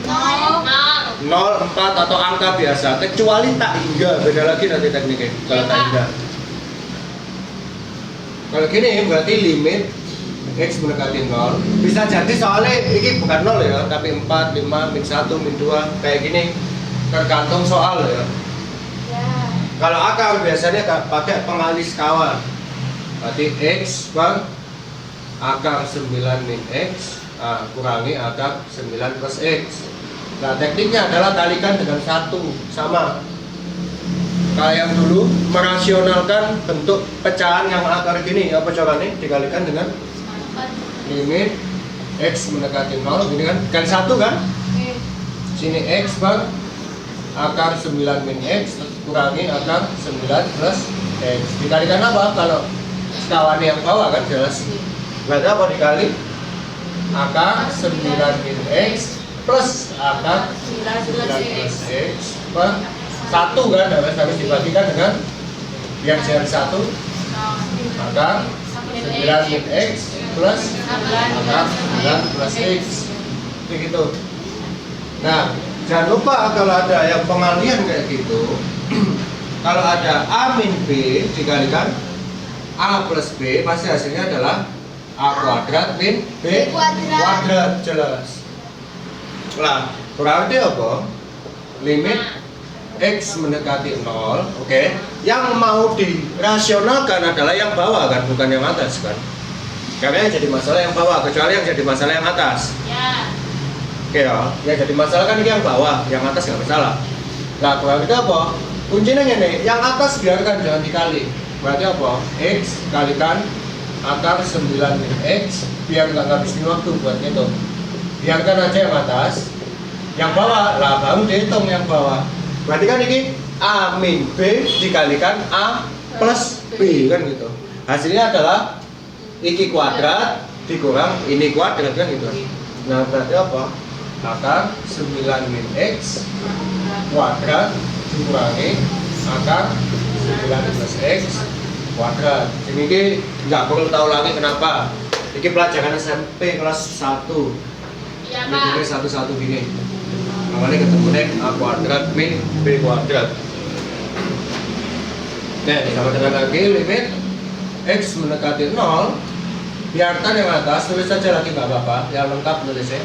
0, 4 atau angka biasa, kecuali tak hingga. Beda lagi nanti tekniknya kalau tak hingga. Kalau gini berarti limit X mendekati 0. Bisa jadi soalnya ini bukan 0 ya, tapi 4, 5, min 1, min 2 kayak gini. Tergantung soal ya. Kalau akar biasanya pakai pengali sekawan. Berarti X per akar 9 min X kurangi akar 9 plus X. Nah tekniknya adalah kalikan dengan 1, sama kayak yang dulu, merasionalkan bentuk pecahan yang akar gini. Apa caranya? Dikalikan dengan limit X mendekati 0, ini kan 1 kan? Sini X per akar 9 min X kurangi akar 9 plus X. Dikalikan apa? Kalau sekawannya yang bawah kan jelas. Berarti apa dikali? Akar 9 min X plus akar 9 plus X per 1 kan, harus dibagikan dengan yang jadi 1 akar 9 min X plus akar 9 plus X begitu. Nah Jangan lupa kalau ada yang pengalian kayak gitu, kalau ada A min B dikalikan A plus B, pasti hasilnya adalah A kuadrat min B kuadrat. Jelas. Nah, berarti apa? Limit X mendekati 0, oke. Yang mau dirasionalkan adalah yang bawah kan, bukan yang atas kan. Karena yang jadi masalah yang bawah, kecuali yang jadi masalah yang atas. Ya. Oke ya, yang jadi masalah kan ini yang bawah, yang atas nggak masalah. Nah, berarti apa? Kuncinya ini, yang atas biarkan jangan dikali. Berarti apa? X kalikan akar 9 min X, biar nggak ngabisin waktu buat ngitung. Biarkan aja yang atas, yang bawah lah baru dihitung yang bawah. Berarti kan ini A min B dikalikan A plus B kan gitu. Hasilnya adalah iki kuadrat dikurang ini kuadrat kan gitu. Nah, berarti apa? Akar 9 min X kuadrat dikurangi akar 9 plus X kuadrat. Ini nggak perlu tahu lagi kenapa. Ini pelajaran SMP kelas 1. Iya, Ini Pak. satu-satu gini. Namanya ketemu nih A kuadrat min B kuadrat. Oke, sama dengan lagi limit X mendekati 0. Biarkan yang atas, tulis saja lagi nggak apa-apa, yang lengkap tulisnya.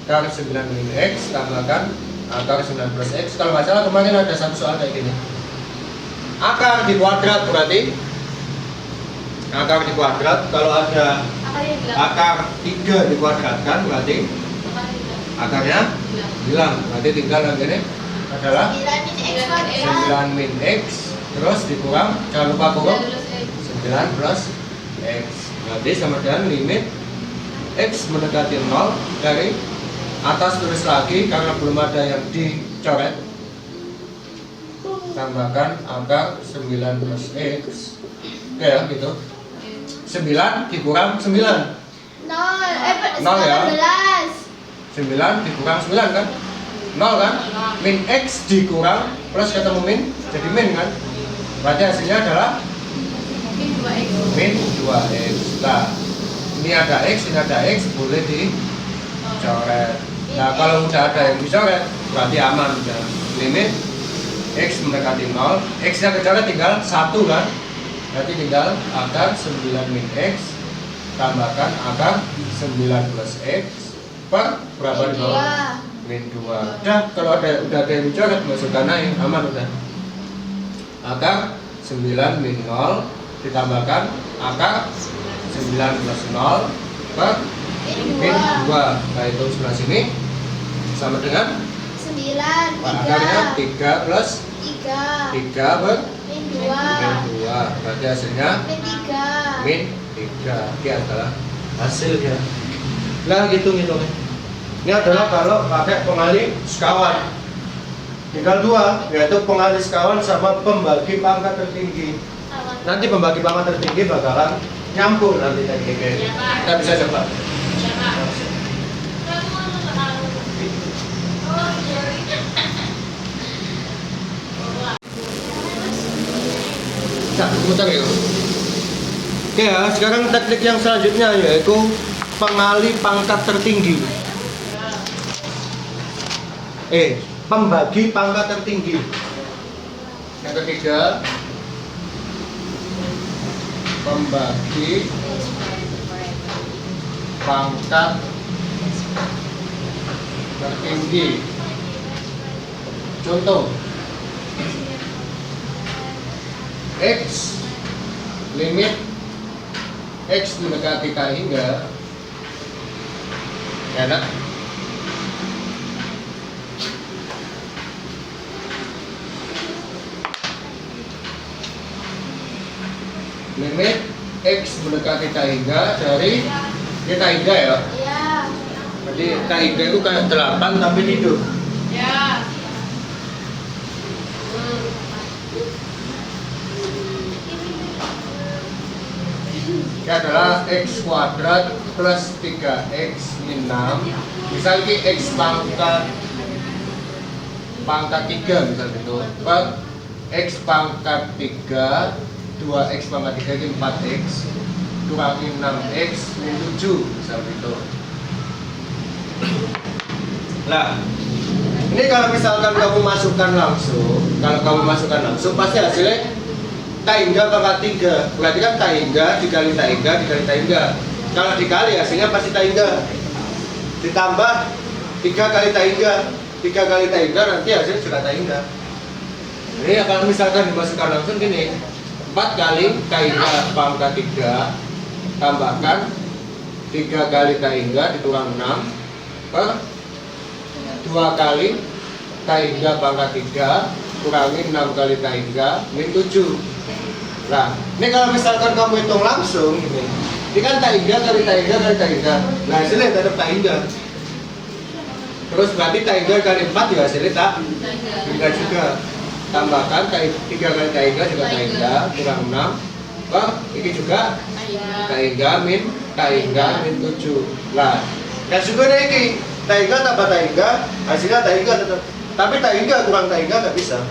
Akar 9 min X tambahkan akar 9 plus X. Kalau nggak salah kemarin ada satu soal kayak gini. Akar di kuadrat berarti akar di kuadrat, kalau ada akar 3 dikuadratkan berarti akarnya hilang. Berarti tinggal yang ini adalah 9 min X terus dikurang, jangan lupa kurang 9 plus X. Berarti sama dengan limit X mendekati 0 dari atas tulis lagi karena belum ada yang dicoret, tambahkan angka 9 plus X. Oke ya gitu. 9 dikurang 9 Nol ya. 9 dikurang 9 kan 0 kan. Min X dikurang plus ketemu min jadi min kan. Berarti hasilnya adalah min 2X. Nah, ini ada X, ini ada X, boleh dicoret. Nah, kalau udah ada yang dicoret, berarti aman udah. Limit X mendekati 0, X nya kecoret tinggal 1 kan. Berarti tinggal akar 9 min X tambahkan akar 9 plus X per berapa di bawah? Min 2. Udah, kalau udah ada yang dicoret, masukkan aja, aman udah. Akar 9 min 0 ditambahkan akar 9 plus 0 per min 2. Nah, itu sebelah sini sama dengan 9 akarnya 3 plus 3 per min min 2. Berarti hasilnya 3 min 3. Ini adalah hasilnya. Nah, gitu. Ini adalah kalau pakai pengali sekawan. Tinggal 2, yaitu pengali sekawan sama pembagi pangkat tertinggi. Nanti pembagi pangkat tertinggi bakalan nyampur nanti tekniknya. Kita bisa coba. Nah, putar ya. Oke ya, sekarang teknik yang selanjutnya yaitu pengali pangkat tertinggi. Pembagi pangkat tertinggi. Yang ketiga, pembagi pangkat tertinggi. Contoh, X limit X mendekati K hingga enak limit X mendekati K hingga dari K hingga ya. Iya. Jadi K hingga itu kayak 8 tapi hidup. Ya. Ini adalah X kuadrat plus 3X min 6. Misal ini X pangkat 3 misal gitu. Per X pangkat 3 2X pangkat 3 itu 4X kurangi 6X min 7 misal gitu. Nah, Ini kalau misalkan kamu masukkan langsung, pasti hasilnya taingga pangkat 3. Berarti kan taingga dikali taingga dikali taingga. Kalau dikali hasilnya pasti taingga. Ditambah 3 kali taingga, 3 kali taingga nanti hasilnya juga taingga. Ini kalau misalkan dimasukkan langsung gini, 4 kali taingga pangkat 3 tambahkan 3 kali taingga dikurang 6 per 2 kali taingga pangkat 3 kurangi 6 kali taingga min 7. Nah, ini kalau misalkan kamu hitung langsung ini kan taingga kali taingga kali taingga. Nah, hasilnya tetap taingga. Terus berarti taingga kali 4 ya hasilnya taingga juga. Tambahkan 3 kali taingga juga taingga kurang 6 per ini juga taingga min 7. Nah, dan juga ini taingga tambah taingga hasilnya taingga tetap. Tapi taingga kurang taingga nggak bisa.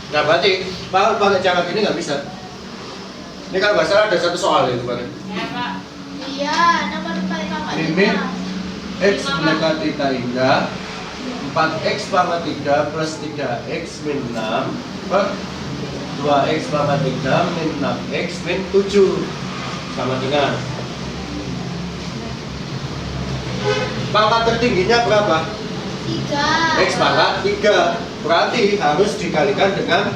Nah, berarti pakai cara gini nggak bisa. Ini kalau nggak salah ada satu soal itu kemarin. Ya, Pak. Iya, nomor 4 kakak. Limit x mendekati taingga 4x pangkat 3 plus 3x min 6 per 2x pangkat 3 min 6x min 7 sama dengan pangkat tertingginya berapa? 3. X pangkat 3 berarti harus dikalikan dengan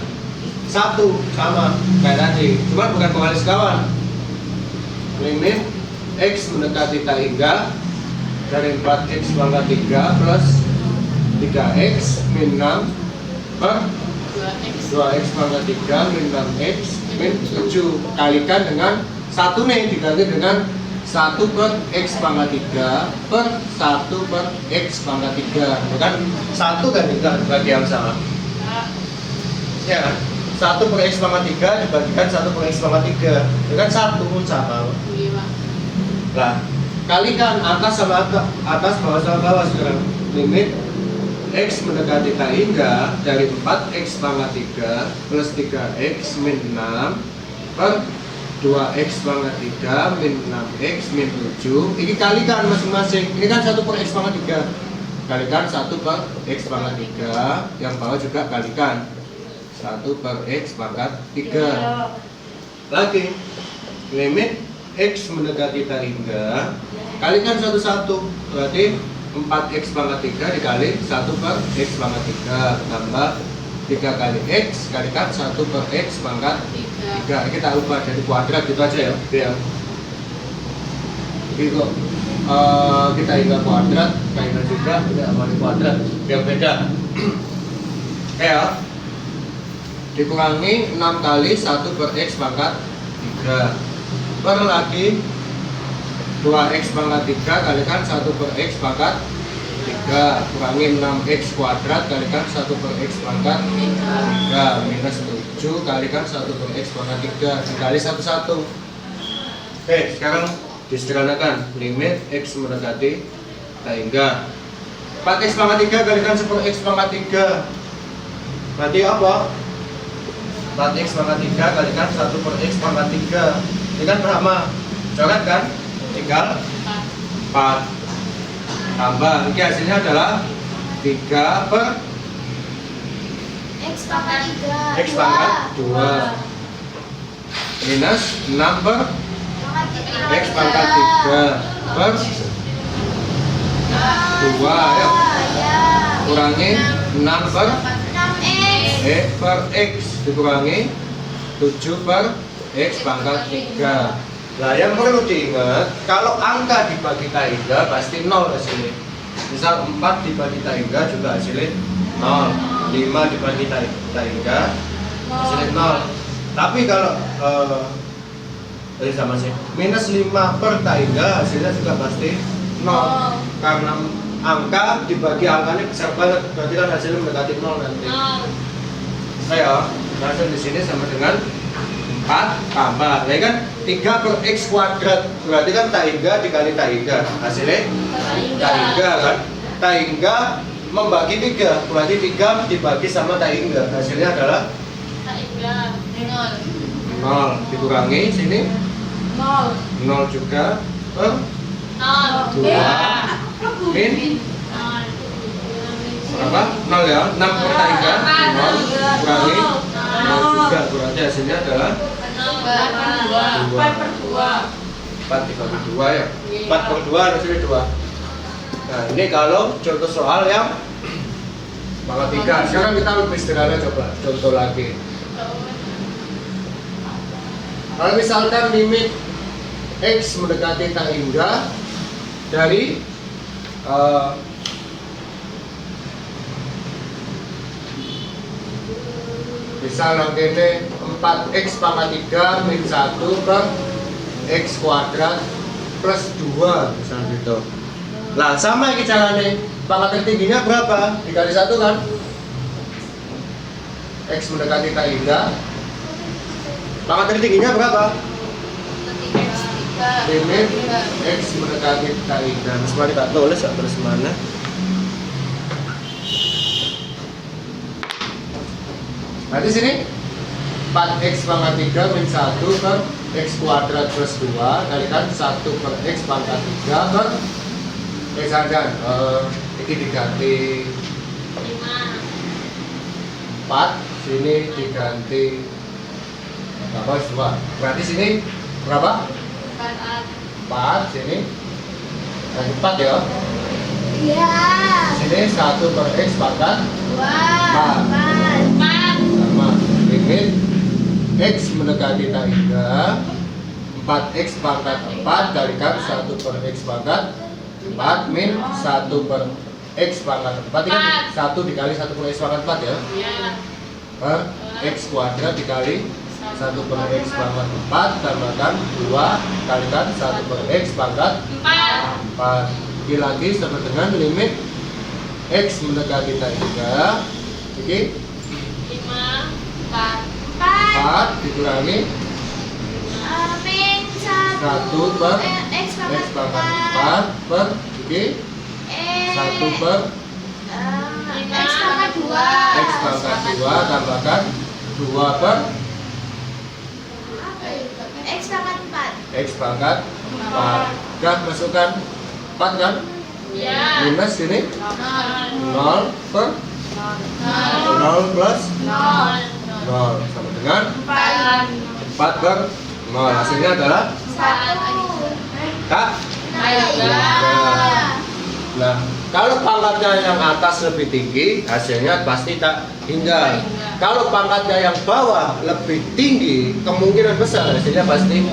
1 sama kayak tadi, cuma bukan kembali sekawan. Limit x mendekati taingga dari 4x pangkat 3 plus 3x min 6 per 2x pangkat 3 min 6x min 7 kalikan dengan 1 nih, diganti dengan 1 per x pangkat 3 per 1 per x pangkat 3. Bukan 1 kan juga bagi yang sama. Ya kan? 1 per x pangkat 3 dibagikan 1 per x pangkat 3. Itu kan 1 pun sama. Nah, kalikan atas sama atas, bawah sama bawah sekarang. Limit x mendekati taingga dari 4x pangkat 3 plus 3x min 6 per 2x pangkat 3 min 6x min 7. Ini kalikan masing-masing. Ini kan 1 per x pangkat 3. Kalikan 1 per x pangkat 3. Yang bawah juga kalikan 1 per x pangkat 3. Lagi limit x mendekati taingga kalikan satu-satu. Berarti 4x pangkat 3 dikali 1 per x pangkat 3 tambah 3 kali x kalikan 1 per x pangkat 3. Kita ubah jadi kuadrat gitu aja ya, biar jadi kok kita ingat kuadrat kaitan juga tidak ambil kuadrat biar beda. Ya, dikurangi 6 kali 1 per x pangkat 3 per lagi 2x pangkat 3 kalikan 1 per x pangkat 3 kurangi 6x kuadrat kalikan 1 per x pangkat 3 minus 7 kalikan 1 per x pangkat 3 dikali 1 Oke, sekarang disederhanakan limit x mendekati taingga 4x pangkat 3 kalikan 1 per x pangkat 3 berarti apa? 4x pangkat 3 kalikan 1 per x pangkat 3 ini kan berapa? Coret kan? Tinggal 4 tambah ini hasilnya adalah 3 per X pangkat 3 x pangkat 2 minus 6 per x pangkat 3 per 2 ya kurangi 6 per 6x per x dikurangi 7 per x pangkat 3. Nah, yang perlu diingat, kalau angka dibagi taingga pasti 0 hasilnya. Misal 4 dibagi taingga juga hasilnya 0, 5 dibagi taingga hasilnya 0. Tapi kalau sama sih, minus 5 per taingga hasilnya juga pasti 0. Karena angka dibagi angkanya besar banget, berarti kan hasilnya mendekati 0 nanti. Saya hasil di sini sama dengan 4 tambah, ya kan 3 per x kuadrat berarti kan taingga dikali taingga hasilnya taingga kan, taingga membagi 3 berarti 3 dibagi sama taingga hasilnya adalah Taingga 0 dikurangi sini 0 juga per 2 min Berapa? 0 ya? 6 per 3 0 kurangi 0 juga, berarti hasilnya adalah 4 dibagi 2 ya? 4 per 2 hasilnya 2. Nah ini kalau contoh soal yang pangkat 3. Sekarang kita lebih sederhana, coba contoh lagi. Kalau misalkan limit X mendekati tak hingga dari misal nanti ini 4x pangkat 3 min 1 per x kuadrat plus 2 misal gitu. Nah sama ini caranya, pangkat tertingginya berapa? Dikali 1 kan? X mendekati tak hingga, pangkat tertingginya berapa? Limit X mendekati tak hingga. Mari tak tulis ya, terus mana? Nah di sini 4x pangkat 3 min 1 per x kuadrat plus 2 kalikan 1 per x pangkat 3 per jangan ini diganti 4, sini diganti berapa? 2. Berarti sini berapa? 4, sini 4 ya? Iya. Sini 1 per x pangkat 2. 4. sama limit x mendekati tak hingga 4x pangkat 4 kalikan 1 per x pangkat 4 min 1 per x pangkat 4 ini kan 1 dikali 1 per x pangkat 4 ya? Per x kuadrat dikali 1 per x pangkat 4 tambahkan 2 kalikan 1 per x pangkat 4. Ini lagi sama dengan limit x mendekati tak hingga oke? 4 dikurangi Min 1 per X x pangkat 4 per oke? 1 per X pangkat 2. x pangkat 2 tambahkan 2 per X pangkat 4. x pangkat 4. Udah masukkan 4 kan? Minus ini 0 per 0 plus 0 sama dengan 4 per 0. Hasilnya adalah Kak? Nah, kalau pangkatnya yang atas lebih tinggi, hasilnya pasti tak hingga. Kalau pangkatnya yang bawah lebih tinggi, kemungkinan besar hasilnya pasti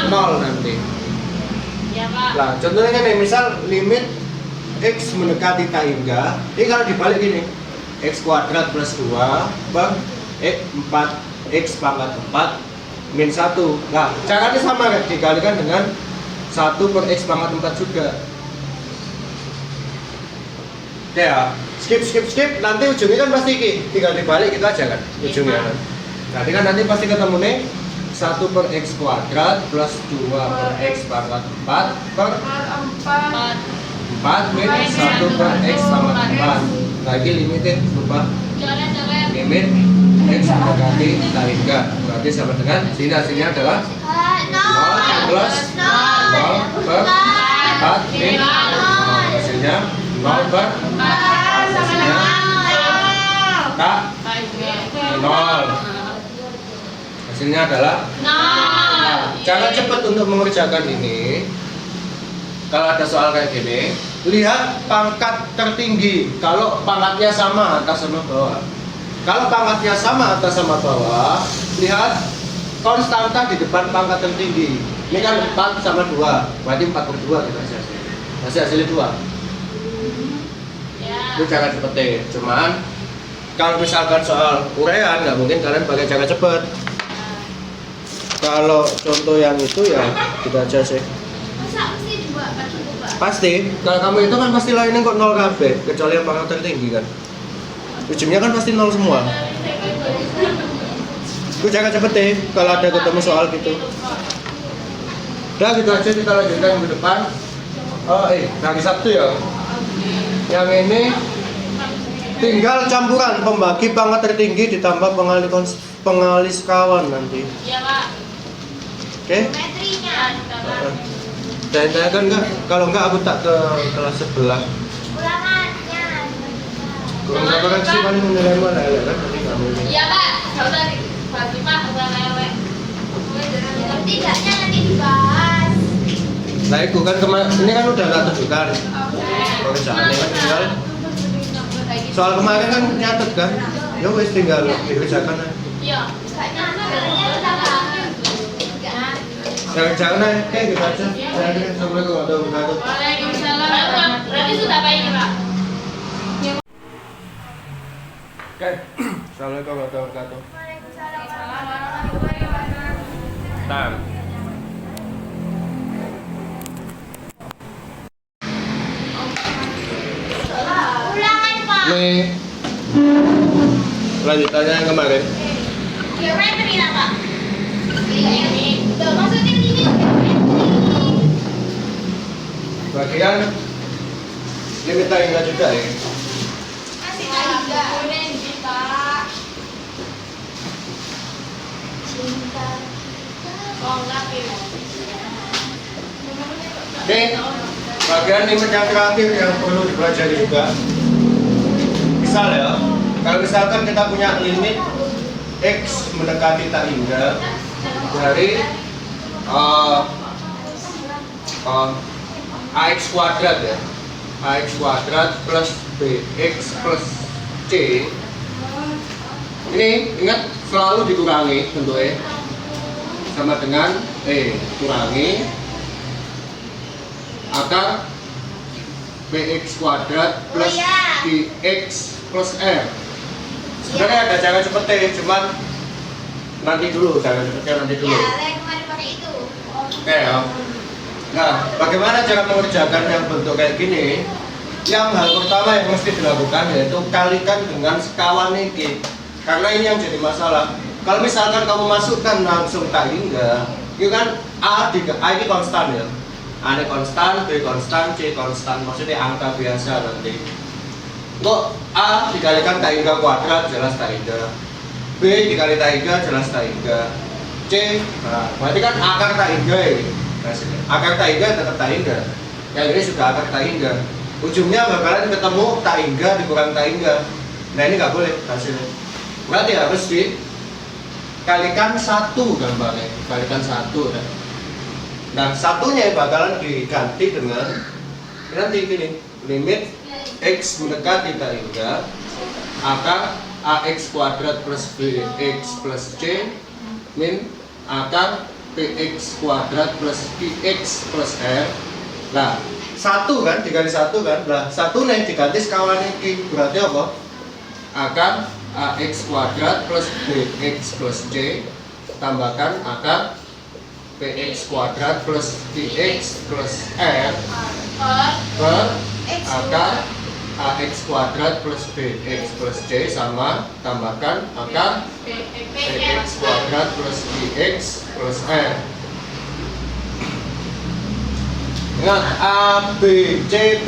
0 nanti. Nah, contohnya nih, misal limit x mendekati tak hingga, ini kalau dibalik gini, x kuadrat plus 2 per 4x pangkat 4 min 1. Nah, caranya sama kan, dikalikan dengan 1 per x pangkat 4 juga. Oke ya, skip, nanti ujungnya kan pasti ini, tinggal dibalik gitu aja kan, ujungnya kan. Nanti kan nanti pasti ketemu nih 1 per x kuadrat plus 2 per x pangkat 4 per 4 min 1 per x pangkat 4. Lagi limitnya lupa. Limit x mendekati tak hingga, berarti sama dengan sini hasilnya adalah 0 plus 0 per 4 min 0. Hasilnya 0 per hasilnya tak 0. Hasilnya adalah nah, cara cepat untuk mengerjakan ini, kalau ada soal kayak gini, lihat pangkat tertinggi. Kalau pangkatnya sama atas sama bawah. Kalau pangkatnya sama atas sama bawah, lihat konstanta di depan pangkat tertinggi. Ini kan 4 sama 2, berarti 4 per 2 kita hasilnya 2. Itu cara cepetnya. Cuman kalau misalkan soal uraian, nggak mungkin kalian pakai cara cepet. Kalau contoh yang itu ya kita aja sih. Masa mesti 2 bagi 2? Pasti. Kalau kamu itu kan pasti lainnya kok 0 KB, kecuali yang pangkat tertinggi kan. Ujungnya kan pasti 0 semua. Itu cara cepet deh kalau ada ketemu soal gitu. Udah gitu aja, kita lanjutkan ke depan. Oh hari Sabtu ya. Yang ini tinggal campuran pembagi pangkat tertinggi ditambah pengalis kawan nanti. Oke? Geometrinya. Tanyakan enggak? Kalau enggak aku tak ke kelas sebelah. Ulangannya. Kalau nggak koreksi paling menilai mana ya kan? Nanti kamu ini. Iya Pak, nggak usah dibagi Pak, udah lewat. Tidaknya nanti dibahas. Nah itu kan ini kan udah nggak tunjukkan. Pekerjaannya kan tinggal. Soal kemarin kan nyatet kan? Ya wes tinggal dikerjakan aja. Iya. Ya kerjakan aja, kayak gitu aja. Assalamualaikum warahmatullahi wabarakatuh. Waalaikumsalam. Berarti sudah Pak ini Pak? Oke, assalamualaikum warahmatullahi wabarakatuh. Tam. Ulangan Pak. Ini lanjutannya yang kemarin. Geometri lah Pak. Ini. Tuh, maksudnya ini geometri. Bagian limit tangga juga ya. Masih tiga. Pak. Cinta. Oh, enggak ya. Oke, bagian limit yang terakhir yang perlu dipelajari juga. Misal ya, kalau misalkan kita punya limit X mendekati tak hingga dari AX kuadrat ya, AX kuadrat plus BX plus C. Ini ingat selalu dikurangi bentuknya sama dengan kurangi akar BX kuadrat plus BX plus R. Sebenarnya ada cara cepetnya, cuman nanti dulu, cara cepetnya nanti dulu. Ya, saya kemarin pakai itu. Oke ya. Nah, bagaimana cara mengerjakan yang bentuk kayak gini? Yang hal pertama yang mesti dilakukan yaitu kalikan dengan sekawan ini. Karena ini yang jadi masalah. Kalau misalkan kamu masukkan langsung tak hingga, itu kan A ini konstan ya. A ini konstan, B konstan, C konstan, maksudnya angka biasa nanti. Kok A dikalikan tak hingga kuadrat jelas tak hingga, B dikali tak hingga jelas tak hingga, C, nah, berarti kan akar tak hingga ini. Akar tak hingga tetap tak hingga. Yang ini sudah akar tak hingga. Ujungnya bakalan ketemu tak hingga dikurang tak hingga. Nah ini nggak boleh hasilnya. Berarti harus dikalikan satu gambarnya, kalikan satu. Nah satunya bakalan diganti dengan nanti gini, limit X mendekati tak hingga akar AX kuadrat plus BX plus C min akar PX kuadrat plus PX plus R. Nah, satu kan dikali satu kan. Nah, satu nih diganti sekawan ini berarti apa? Akar AX kuadrat plus BX plus C tambahkan akar PX kuadrat plus PX plus R per akar AX kuadrat plus BX plus C sama tambahkan akar PX kuadrat plus BX plus R. Ingat A, B, C, P,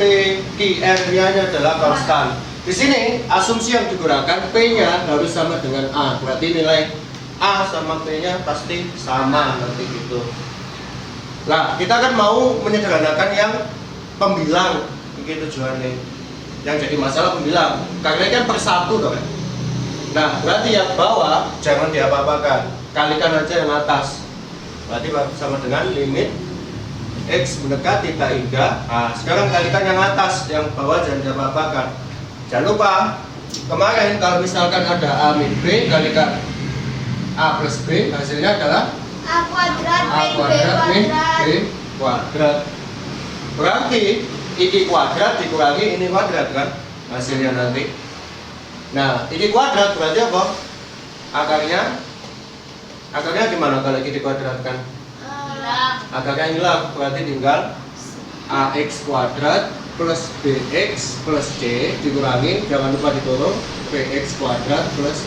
Q, R nya adalah konstan. Di sini asumsi yang digunakan P-nya harus sama dengan A. Berarti nilai A sama P-nya pasti sama nanti gitu. Nah, kita kan mau menyederhanakan yang pembilang begitu tujuannya. Yang jadi masalah pembilang karena kan per satu dong. Nah, berarti yang bawah jangan diapa-apakan, kalikan aja yang atas. Berarti sama dengan limit X mendekati tak hingga. Nah, sekarang kalikan yang atas, yang bawah jangan diapa-apakan. Jangan lupa kemarin kalau misalkan ada A min B kalikan A plus B, hasilnya adalah A kuadrat min B kuadrat. Berarti ini kuadrat dikurangi ini kuadrat kan hasilnya nanti. Nah, ini kuadrat berarti apa? Akarnya gimana kalau ini kuadratkan? Akarnya hilang, berarti tinggal AX kuadrat plus BX plus C dikurangi, jangan lupa diturun BX kuadrat plus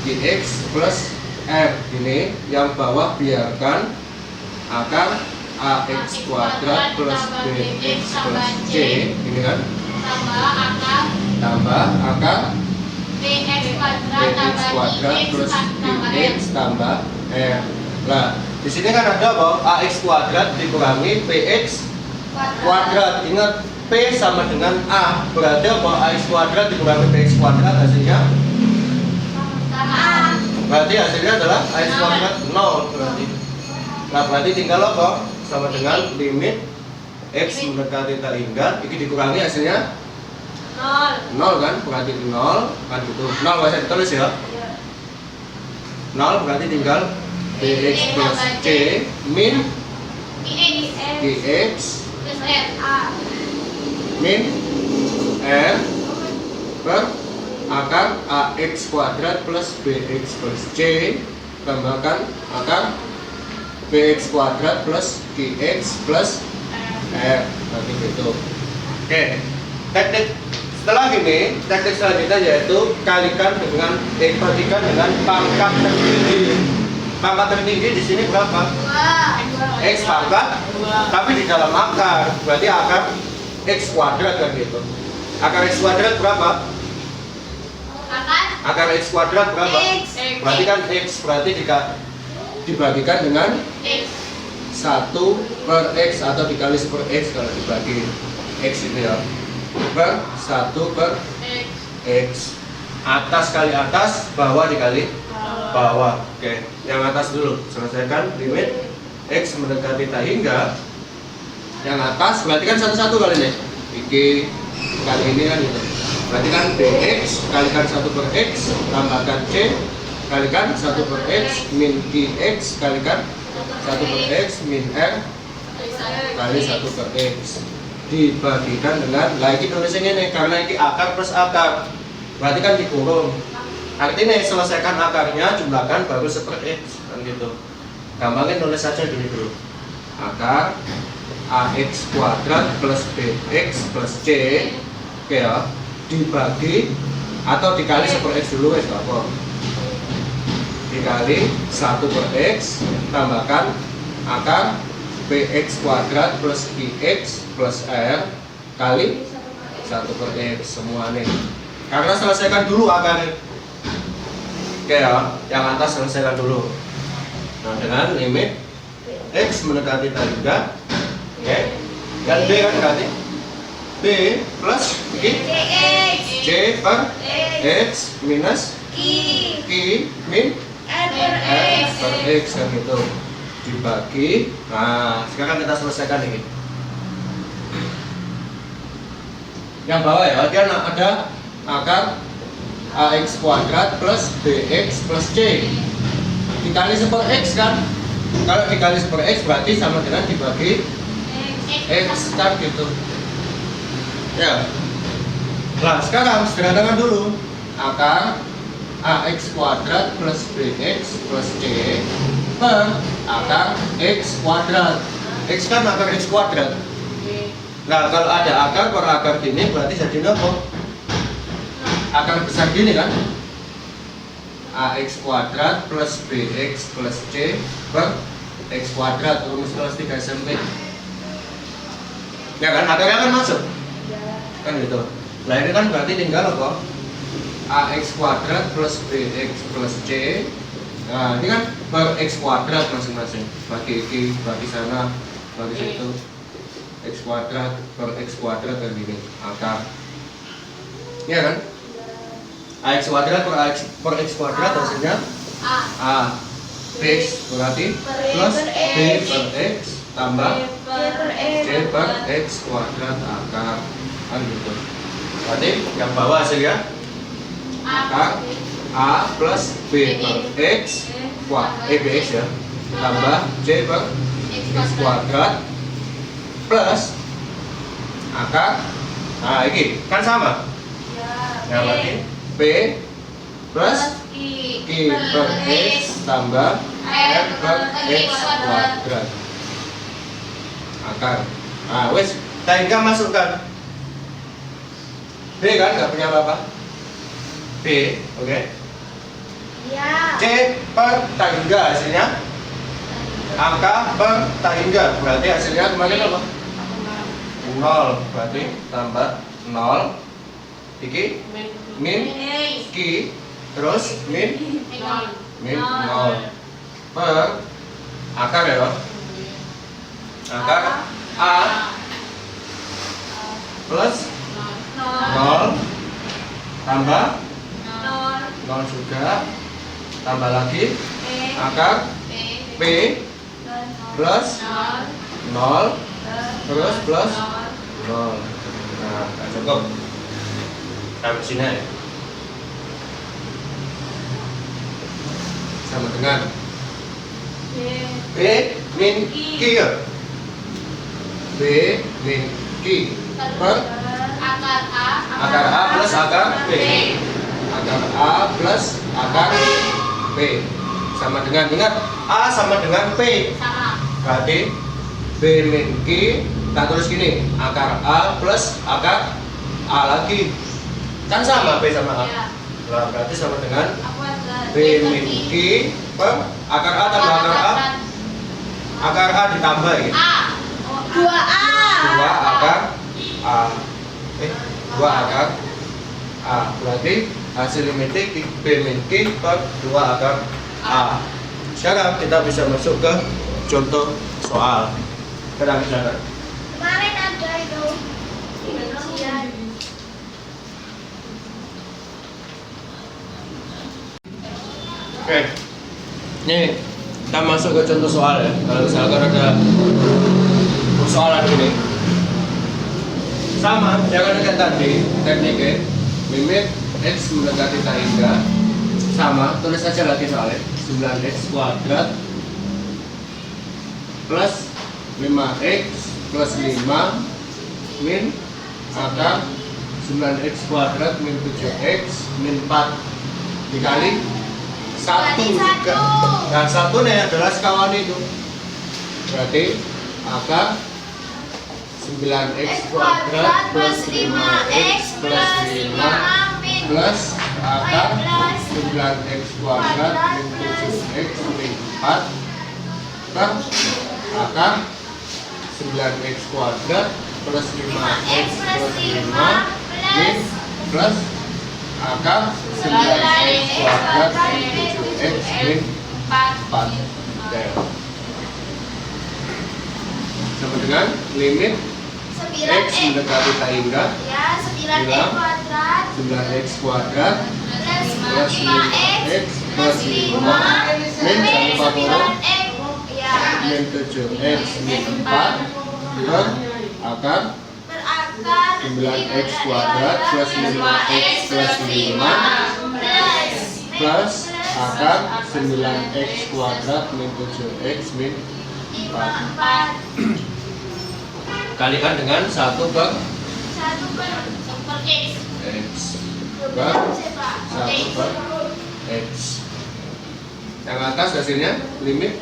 BX plus R. Ini yang bawah biarkan akar AX kuadrat plus BX plus C ini kan tambah akar PX BX kuadrat plus BX tambah R. Nah, di sini kan ada apa? AX kuadrat dikurangi PX kuadrat. Ingat P sama dengan A. Berarti apa? AX kuadrat dikurangi BX kuadrat hasilnya? Sama. Berarti hasilnya adalah AX kuadrat 0 berarti. Nah berarti tinggal apa? Sama dengan limit X mendekati tak hingga ini dikurangi hasilnya 0 kan? Berarti 0 kan gitu. 0 bisa ditulis ya. 0 berarti tinggal BX plus C min GX Plus A. min R per akar AX kuadrat plus BX plus C tambahkan akar BX kuadrat plus GX plus R nanti gitu. Oke, teknik setelah ini, teknik selanjutnya yaitu kalikan dengan berikan dengan pangkat tertinggi. Pangkat tertinggi di sini berapa? 2. X pangkat, tapi di dalam akar, berarti akar X kuadrat kan gitu. Akar X kuadrat berapa? Akar X kuadrat berapa? X. Berarti kan X berarti dibagikan dengan 1 per X atau dikali per X kalau dibagi X ini ya. Per 1 per X. Atas kali atas, bawah dikali bawah. Oke, yang atas dulu. Selesaikan limit X mendekati tak hingga. Yang atas berarti kan satu-satu kali nih. Kali ini kan gitu. Berarti kan BX kalikan 1 per X tambahkan C kalikan 1 per X min GX kalikan 1 per X min R kali 1 per X dibagikan dengan lagi tulisnya ini karena ini akar plus akar berarti kan dikurung. Artinya selesaikan akarnya jumlahkan baru 1 per X kan gitu. Gampangin nulis saja gini dulu. Akar AX kuadrat plus BX plus C oke ya dibagi atau dikali 1 per X dulu ya apa dikali 1 per X tambahkan akar BX kuadrat plus GX plus R kali 1 per X semua nih karena selesaikan dulu akarnya oke ya yang atas selesaikan dulu. Nah dengan limit X mendekati tak hingga oke dan B kan berarti B plus C per X minus I min R per R X. per X kan gitu dibagi. Nah sekarang kita selesaikan ini yang bawah ya dia ada akar AX kuadrat plus BX plus C dikali 1 per X kan. Kalau dikali 1 per X berarti sama dengan dibagi X kan gitu ya. Nah sekarang sederhanakan dulu akar AX kuadrat plus BX plus C per akar X kuadrat. X kan akar X kuadrat. Nah kalau ada akar per akar gini berarti jadi apa? Akar besar gini kan? AX kuadrat plus BX plus C per X kuadrat rumus kelas 3 SMP ya kan? Akarnya kan masuk kan gitu. Nah ini kan berarti tinggal apa? AX kuadrat plus BX plus C. Nah ini kan per X kuadrat masing-masing bagi ini, bagi sana, bagi situ X kuadrat per X kuadrat dan gini akar ya kan? AX kuadrat per X kuadrat hasilnya A BX berarti plus B per X tambah C per X kuadrat akar kan gitu. Berarti yang bawah hasilnya akar A plus B per X BX ya tambah C per X kuadrat plus akar nah ini kan sama ya berarti B plus I per X tambah R per X kuadrat akar. Nah wes kita masukkan B kan nggak punya apa-apa B oke. C per tangga hasilnya angka per tangga berarti hasilnya kemarin apa? 0 berarti tambah 0 iki min ki terus min 0 per akar ya akar A plus Nol. 0 tambah Nol. 0 juga, tambah lagi P. akar P. P plus Nol. 0 terus plus Nol. 0. Nah, nggak cukup. Sampai sini ya. Sama dengan B. B min Q ya. B min Q per Akar A. akar A plus akar B. Akar A plus akar B sama dengan, ingat A sama dengan P, Sama. berarti B min Q kita tulis gini, akar A plus akar A lagi, kan sama B sama A. Ya. Nah, berarti sama dengan Aku ada B min Q per akar A tambah akar A, akar A ditambah ya, A. Oh, 2A. 2 akar A, 2 akar A, berarti hasil limitnya B min Q per 2 akar A. Sekarang kita bisa masuk ke contoh soal. Sekarang silakan. Kemarin ada itu. Ujian. Oke, nih kita masuk ke contoh soal ya. Kalau misalkan ada persoalan ini, sama jangan kayak tadi tekniknya, limit x mendekati tak hingga, sama tulis aja lagi soalnya 9x kuadrat plus 5x plus 5 min akar 9x kuadrat min 7x min 4 dikali 1 juga. Nah, 1 nih adalah sekawan itu. Berarti akar 9x kuadrat plus 5x plus 5 plus akar 9x kuadrat min 7x min 4 per akar 9x kuadrat plus 5x plus 5 min plus akar 9x kuadrat min 7x min 4. Oke. Sama dengan limit x mendekati tak hingga Ya, 9x kuadrat 9x kuadrat plus plus 5x plus 5 min 140 Ya, min 7x min 4 per akar berakar 9x kuadrat plus 5x plus 5 plus akar 9x kuadrat min 7x min 4 kalikan dengan 1 per Super X. x per 1 per x. Yang atas hasilnya limit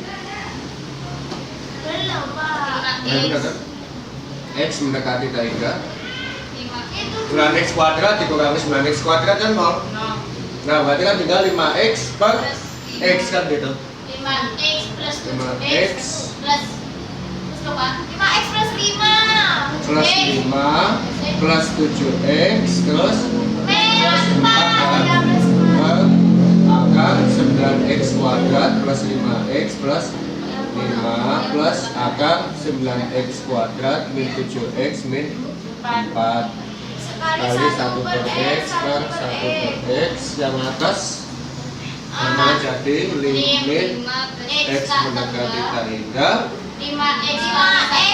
belum Pak. x mendekati tak hingga 5. 9x kuadrat dikurangi 9x kuadrat kan 0. Nol. Nah, berarti kan tinggal 5x per x kan gitu. 5x plus 7x 5x plus berapa? 5x plus 5 plus 5 plus 7x terus plus 4 4 plus per akar 9x kuadrat plus 5x plus 5 plus akar 9x kuadrat min 7x min 4 kali 1 per x per 1 per x yang atas namanya jadi limit x mendekati tak hingga 5x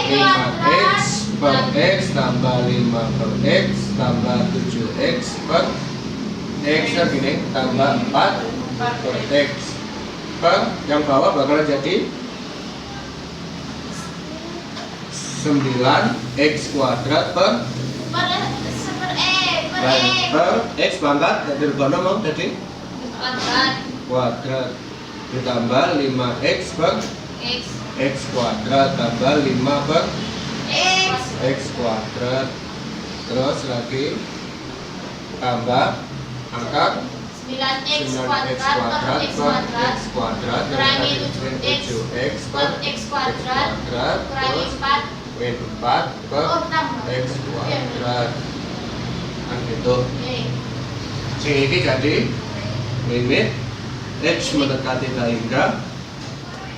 5x per x tambah 5 per x tambah 7x per x kan gini tambah 4 per x per yang bawah bakalan jadi 9x kuadrat per x pangkat dari mana mau jadi kuadrat ditambah 5x per x kuadrat tambah 5 per x kuadrat terus lagi tambah angka 9x 9x kuadrat kuadrat per per x x kuadrat Kurangi dan 7x per x kuadrat kurangi terus 4 min 4 per Oh, tambah. x kuadrat kan gitu. Oke. Sing ini jadi limit x mendekati tak hingga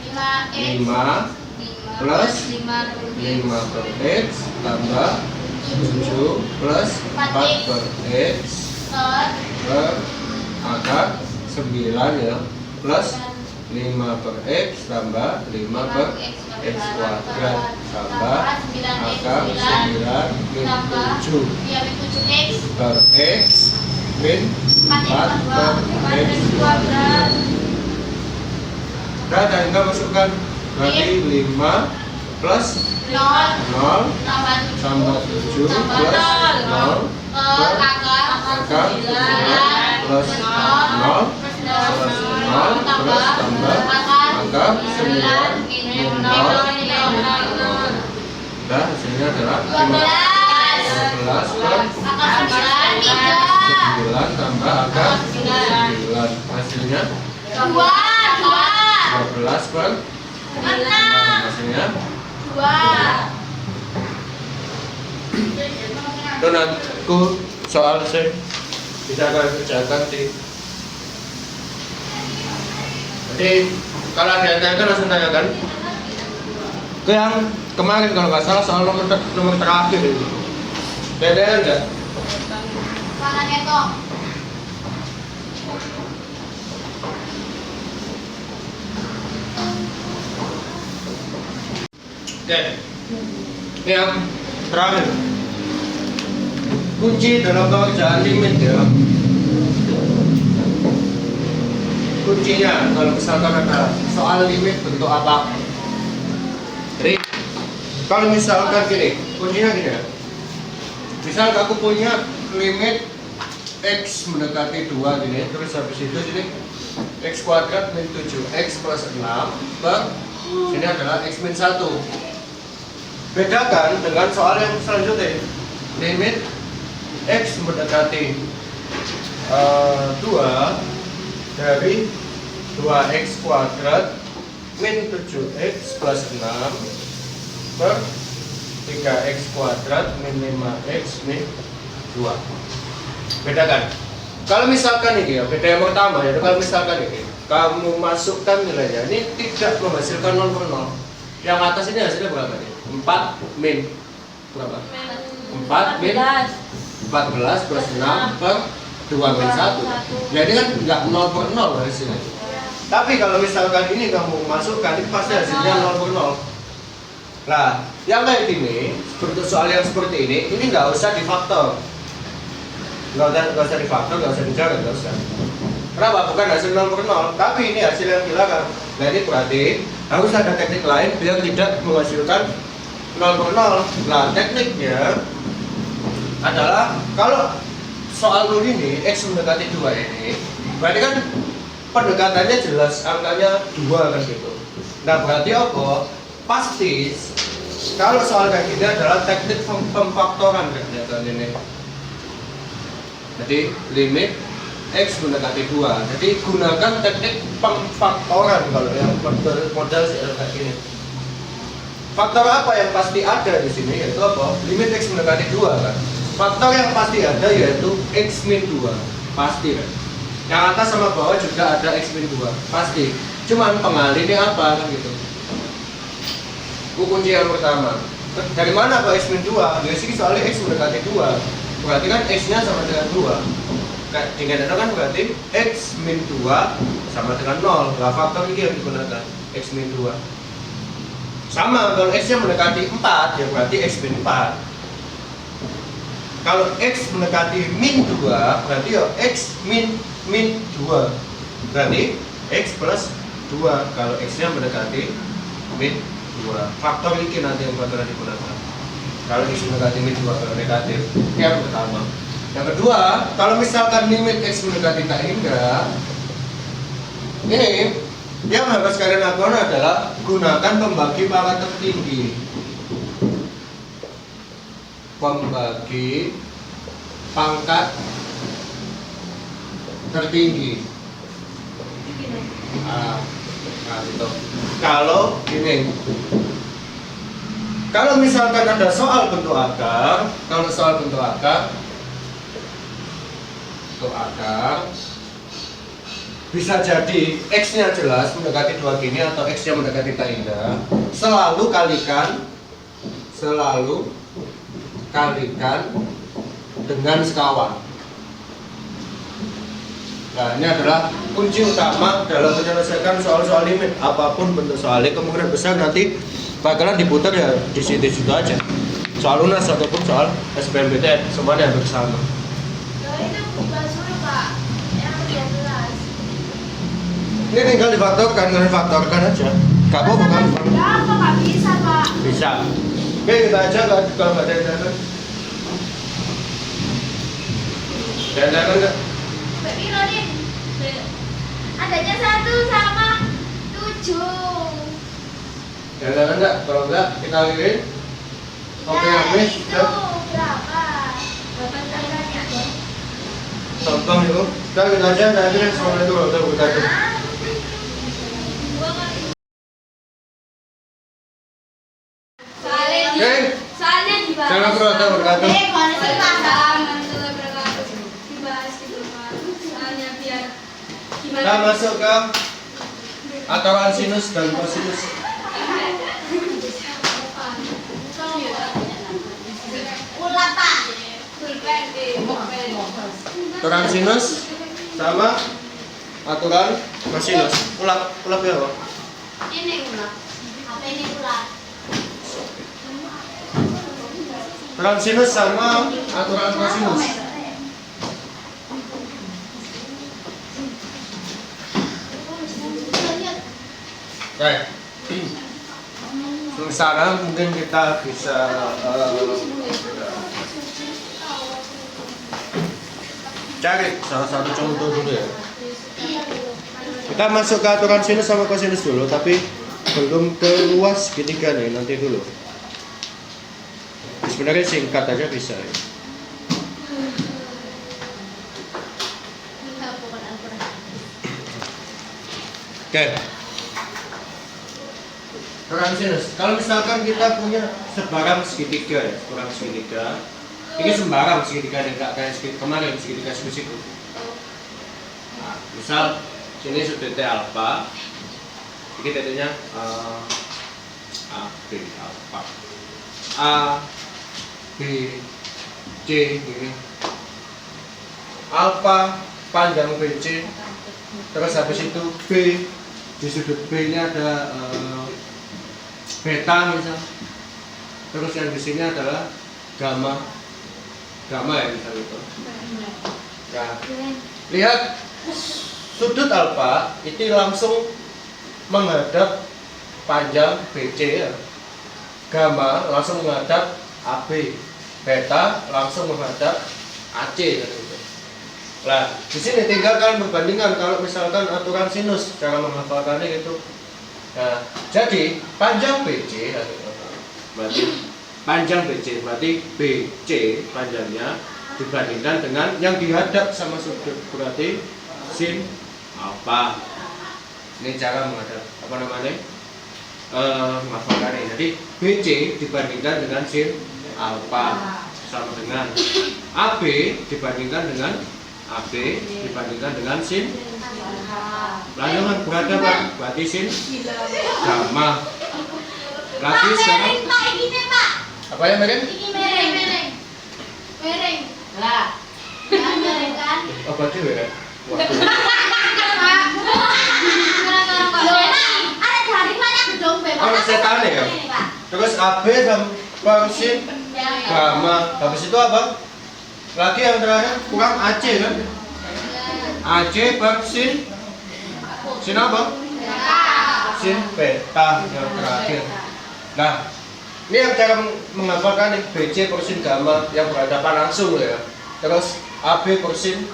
5x 5 plus 5 per x tambah 7 plus 4 per X per akar 9 ya, plus 5 per X tambah 5 per X kuadrat tambah akar 9 min 7 Iya, min 7x. per X min 4 per X kuadrat. Nah, dan kita masukkan berarti 5 plus 0 0 tambah 7 tambah 7 plus 0 per akar akar 9 plus 0 plus 0 terus tambah akar 9 min 0. Nah, hasilnya adalah 12 per 9 tambah akar 9. Hasilnya 12 per 6. Hasilnya itu nanti soal saya bisa kalian kerjakan sih. Jadi kalau ada yang tanyakan langsung tanyakan. Itu yang kemarin kalau nggak salah soal nomor terakhir itu. Beda enggak? Tangannya kok. Oke. Ini yang terakhir. Kunci dalam pengerjaan limit ya. Kuncinya kalau misalkan ada soal limit bentuk apa. Jadi kalau misalkan gini, kuncinya gini ya. Misal aku punya limit X mendekati 2 gini, terus habis itu jadi X kuadrat min 7X plus 6 per sini adalah X min 1. Bedakan dengan soal yang selanjutnya. Limit X mendekati 2 dari 2X kuadrat min 7X plus 6 per 3X kuadrat min 5X min 2. Bedakan. Kalau misalkan ini ya, beda yang pertama ya, kalau misalkan ini kamu masukkan nilainya, ini tidak menghasilkan 0 per 0. Yang atas ini hasilnya berapa nih? 4 min berapa? 4 min 14 plus 6 per 2 min 1. Jadi kan nggak 0 per 0 hasilnya. Tapi kalau misalkan ini kamu masukkan, ini pasti hasilnya 0 per 0. Nah, yang kayak gini, untuk soal yang seperti ini nggak usah difaktor. Nggak usah difaktor, nggak usah dijaga, nggak usah. Kenapa? Bukan hasil 0 per 0, tapi ini hasil yang bilangan. Nah, ini berarti harus ada teknik lain biar tidak menghasilkan 0 per 0. Nah, tekniknya adalah kalau soal nol ini X mendekati 2 ini, berarti kan pendekatannya jelas angkanya 2 kan gitu. Nah, berarti apa? Pasti kalau soal kayak gini adalah teknik pemfaktoran kan ini. Jadi limit X mendekati 2. Jadi gunakan teknik pemfaktoran kalau yang model kayak gini. Faktor apa yang pasti ada di sini yaitu apa? Limit X mendekati 2 kan. Faktor yang pasti ada yaitu X min 2. Pasti kan. Yang atas sama bawah juga ada X min 2. Pasti. Cuman pengalihnya apa kan gitu. Kunci yang pertama. Dari mana Pak X min 2? Dari sini soalnya X mendekati 2. Berarti kan X-nya sama dengan 2. Dengan itu kan berarti X min 2 sama dengan 0. Nah, faktor ini yang digunakan X min 2. Sama kalau X-nya mendekati 4 ya berarti X min 4. Kalau X mendekati min 2 berarti ya X min 2. Berarti X plus 2 kalau X-nya mendekati min 2. Faktor ini nanti yang bakal digunakan. Kalau X mendekati min 2 kalau negatif, ini yang pertama. Yang kedua, kalau misalkan limit X mendekati tak hingga, ini yang harus kalian lakukan adalah gunakan pembagi pangkat tertinggi. Pembagi pangkat tertinggi. Nah, itu. Kalau ini, kalau misalkan ada soal bentuk akar, bisa jadi X-nya jelas mendekati 2 gini atau X-nya mendekati tak indah. Selalu kalikan dengan sekawan. Nah, ini adalah kunci utama dalam menyelesaikan soal-soal limit. Apapun bentuk soalnya, kemungkinan besar nanti bakalan diputar ya di situ-situ aja. Soal UNAS ataupun soal SBMPTN, semuanya hampir sama. Kalau itu bukan suruh Pak, yang udah jelas. Ini tinggal difaktorkan aja. Gak apa-apa kan? Kenapa nggak bisa Pak? Bisa. Oke, kita aja kalau nggak ada yang datang. Dan datang nggak? Mbak Miro nih, adanya 1 sama 7. Dan datang nggak? Kalau nggak, kita lirin. Oke, habis. Itu berapa? 8 kalinya. Contoh itu. Kita aja, saya lirin soal itu kalau kita buka itu. Oke. Soalnya dibahas. Jangan berkata berkata. Mana sih Pak? Dibahas gitu Pak. Soalnya biar Kita gimana? masuk ke aturan sinus dan kosinus. Ulah Pak. Aturan sinus sama aturan kosinus. Ulap ya, Pak? Ini ulah. Apa ini ulah? Aturan sinus sama aturan kosinus. Oke. Sekarang mungkin kita bisa cari salah satu contoh dulu ya. Kita masuk ke aturan sinus sama kosinus dulu, tapi belum ke luas segitiga nih, nanti dulu. Sebenarnya singkat aja bisa ya. Oke. Aturan sinus. Kalau misalkan kita punya sebarang segitiga ya, sebarang segitiga. Ini sembarang segitiga dan nggak kayak segitiga kemarin, segitiga siku. Nah, misal sini sudut T alfa, ini titiknya A, B, alfa, A, B, C, gini. Alfa panjang BC, terus habis itu B, di sudut B ini ada beta misal, terus yang di sini adalah gamma ya misal itu. Nah, lihat sudut alfa itu langsung menghadap panjang BC ya. Gamma langsung menghadap AB, beta langsung menghadap AC gitu. Nah, di sini tinggal kalian perbandingan kalau misalkan aturan sinus cara menghafalkannya gitu. Nah, jadi panjang BC berarti panjang BC berarti BC panjangnya dibandingkan dengan yang dihadap sama sudut berarti sin alfa. Ini cara menghadap apa namanya? Menghafalkannya. Jadi BC dibandingkan dengan sin alfa sama dengan AB dibandingkan dengan AB dibandingkan dengan sin. Lalu yang berhadapan berarti sin gamma. Lagi sekarang Pak, ini Pak. apa ya Meren? Ini mereng. Lah. Kan mereng kan? Oh berarti ya. Waduh. Ada dari mana gedung bebas? Oh setan ya. Terus AB sama sin gamma. Habis itu apa? Lagi yang terakhir kurang AC kan? AC per sin apa? Sin beta yang terakhir. Nah, ini yang cara menghafalkan BC per sin gamma yang berhadapan langsung ya. Terus AB per sin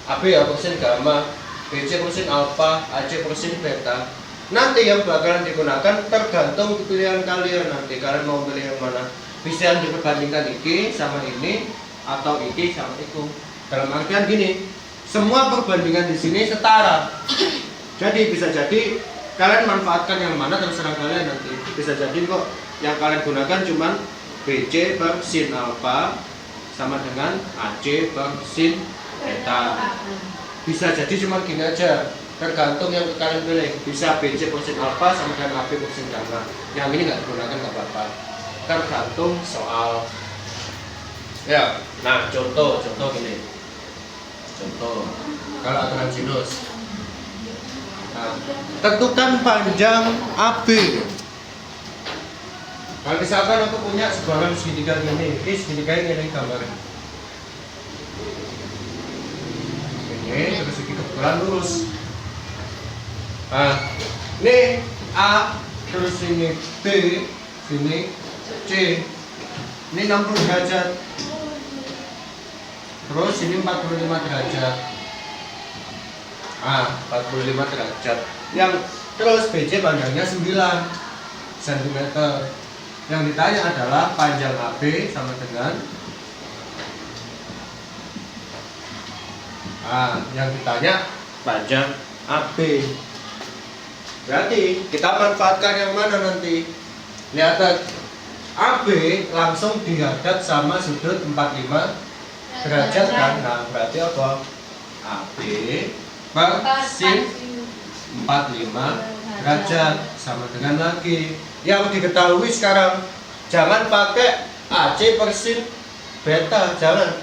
AB ya per sin gamma, BC per sin alpha, AC per sin beta. Nanti yang bakalan digunakan tergantung pilihan kalian, nanti kalian mau pilih yang mana. Bisa yang diperbandingkan ini sama ini atau ini sama itu. Dalam artian gini, semua perbandingan di sini setara. Jadi bisa jadi kalian manfaatkan yang mana terserah kalian nanti. Bisa jadi kok yang kalian gunakan cuman BC per sin alpha sama dengan AC per sin beta. Bisa jadi cuma gini aja, tergantung yang kalian pilih. Bisa BC per sin alpha sama dengan AB per sin gamma. Yang ini nggak digunakan nggak apa-apa, tergantung soal. Ya, nah contoh gini. Contoh, kalau aturan sinus. Nah, tentukan panjang AB. Kalau misalkan aku punya sebuah segitiga ini segitiga ini gambarnya. Ini terus ini kebetulan lurus. Nah, ini A, terus ini B, sini C. Ini 60 derajat. Terus ini 45 derajat. 45 derajat. Yang terus BC panjangnya 9 cm. Yang ditanya adalah panjang AB sama dengan yang ditanya panjang AB. Berarti kita manfaatkan yang mana nanti? Lihat AB langsung dihadap sama sudut 45 derajat kan? Nah, berarti apa? AB per sin 45 derajat sama dengan lagi. Yang diketahui sekarang, jangan pakai AC per sin beta, jangan.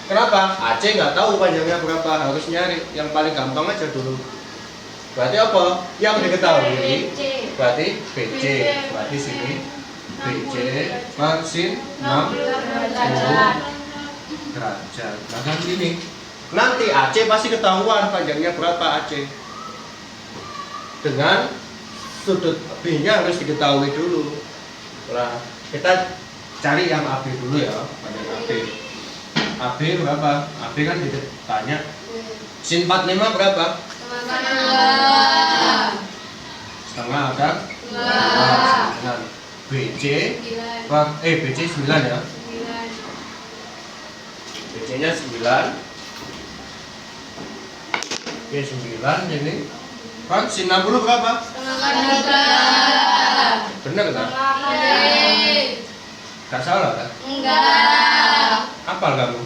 Kenapa? AC nggak tahu panjangnya berapa, harus nyari yang paling gampang aja dulu. Berarti apa? Yang diketahui berarti BC, berarti sini BC per sin 60 derajat. Nah kan gini, nanti AC pasti ketahuan panjangnya berapa AC. Dengan sudut B-nya harus diketahui dulu. Nah, kita cari yang AB dulu ya, panjang AB. AB berapa? AB kan ditanya sin 45 berapa? Setengah kan? Dengan BC BC 9 ya. BC nya 9. Oke 9 ini kan sin 60 berapa? Bener kan? Gak salah kan? Enggak. Hafal kamu?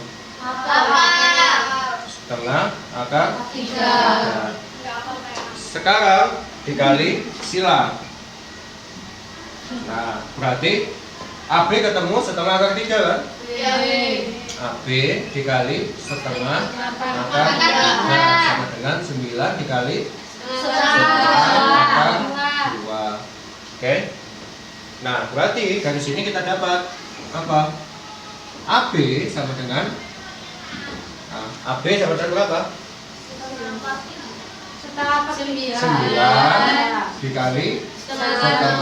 Setengah akar 3. Sekarang dikali sila. Nah, berarti AB ketemu setengah akar 3 kan? AB dikali setengah akar 3 sama dengan 9 dikali setengah akar 2. Oke? Nah, berarti dari sini kita dapat apa? AB sama dengan AB sama dengan berapa? 9 dikali setengah akar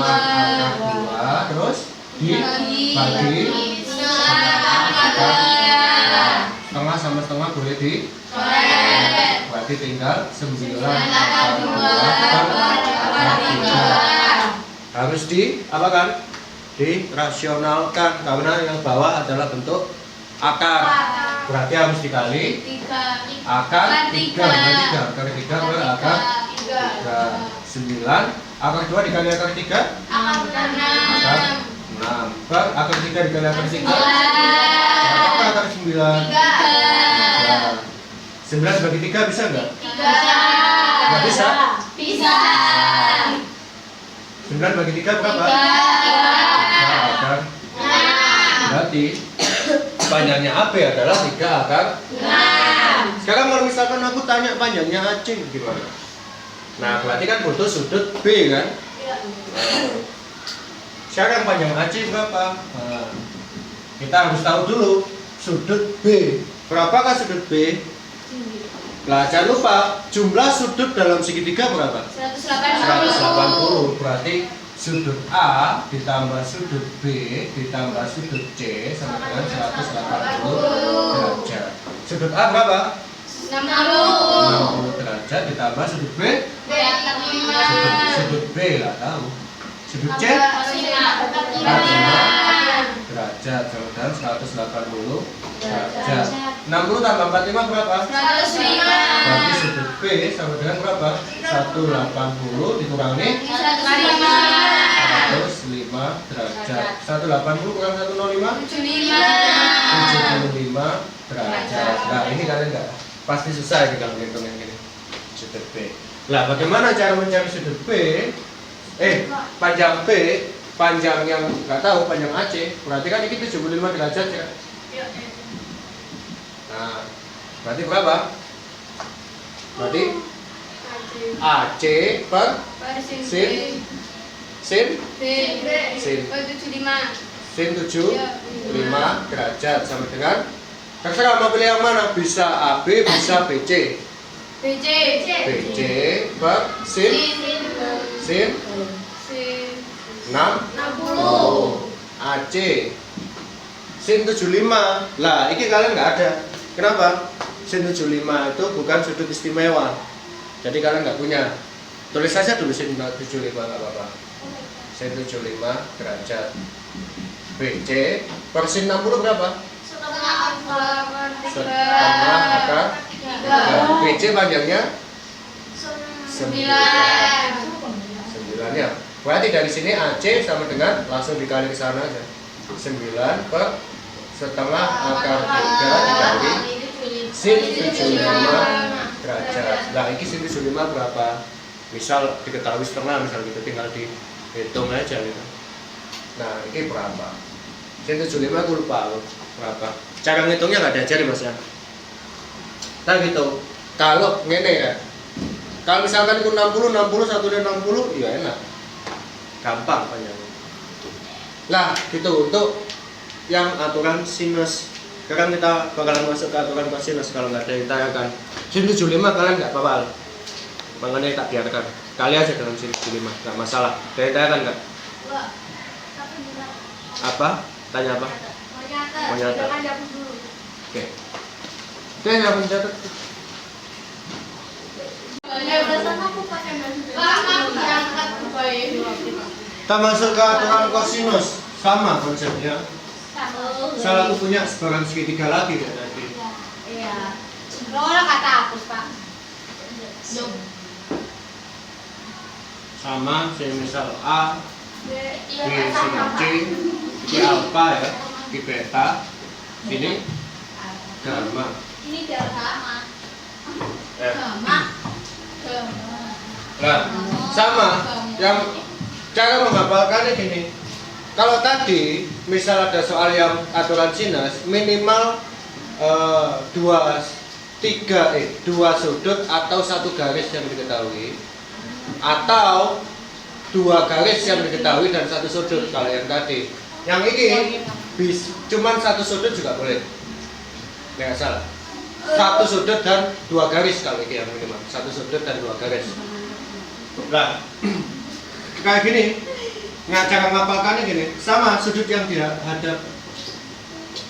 2 terus dibagi setengah sama setengah boleh di berarti tinggal 9 akar 2 harus di apa kan? Dirasionalkan karena yang bawah adalah bentuk akar. Berarti harus dikali akar 3. Berarti akar 3 berakar 3. 9 akar 2 dikali akar 3 akar 6. Per akar 3 dikali akar 3 berapa akar 9? 9 bagi 3 bisa nggak? Nggak bisa? Bisa. 9 bagi 3 berapa? 3 akar 6. Berarti panjangnya AB adalah 3 akar 6. Sekarang kalau misalkan aku tanya panjangnya AC gimana? Nah, berarti kan butuh sudut B kan? Sekarang panjang AC berapa? Nah, kita harus tahu dulu sudut B. Berapakah sudut B? Nah, jangan lupa jumlah sudut dalam segitiga berapa? 180. Berarti sudut A ditambah sudut B ditambah sudut C sama dengan 180 derajat. Sudut A berapa? 60 derajat ditambah sudut B? Sudut B lah tahu. Sudut C? 45 derajat sama dengan 180 derajat. 60 tambah 45 berapa? 105. Berarti sudut B sama dengan berapa? 180 dikurangi 105 derajat. 180 kurang 105? 75 derajat. Nah, ini kalian enggak pasti susah ya kalau ngitung yang gini. Sudut B. Nah, bagaimana cara mencari sudut B? Panjang B, panjang yang nggak tahu, panjang AC. Berarti kan ini 75 derajat ya. Nah, berarti berapa? Berarti AC per sin sin sin 75 derajat sama dengan, terserah mau pilih yang mana, bisa AB bisa BC. BC per sin 60 AC sin 75. Lah, ini kalian nggak ada. Kenapa? Sin 75 itu bukan sudut istimewa. Jadi kalian nggak punya. Tulis saja dulu sin 75 nggak apa-apa. Sin 75 derajat. BC per sin 60 berapa? Setengah akar 3. BC panjangnya 9 ya. Berarti dari sini AC sama dengan, langsung dikali ke sana aja. 9 per setengah akar 3 dikali sin 75 derajat. Nah, ini sin 75 berapa? Misal diketahui setengah, misal gitu, tinggal dihitung aja gitu. Nah, ini berapa? Sin 75 aku lupa berapa. Cara ngitungnya nggak diajarin Mas ya. Nah gitu. Kalau ngene ya. Kalau misalkan itu 60 1 dan 60 ya enak. Gampang panjangnya. Lah, gitu untuk yang aturan sinus. Sekarang kita bakalan masuk ke aturan kosinus kalau nggak ada yang ditanyakan. Sin 75 kalian nggak apa-apa. Mengenai tak biarkan. Kali aja dalam sin 75, nggak masalah. Ada yang ditanyakan nggak? Apa? Tanya apa? Mau nyata. Oke. Oke, yang mencatat. Kita masuk ke aturan kosinus, sama konsepnya. Salah aku punya sebaran segitiga lagi ya tadi. Iya. Orang kata hapus Pak. Sama, saya misal A, B Iya. sini C, ini alpha ya, ini beta, ini gamma. Ini sama. Nah, sama. Yang cara menghafalkannya gini. Kalau tadi misal ada soal yang aturan sinus minimal dua sudut atau satu garis yang diketahui, atau 2 garis yang diketahui dan 1 sudut. Kalau yang tadi, yang ini cuman 1 sudut juga boleh, nggak salah. 1 sudut dan 2 garis kalau ini yang minimal, 1 sudut dan 2 garis. Nah, kayak gini. Nah, cara ngapalkannya gini, sama sudut yang dihadap.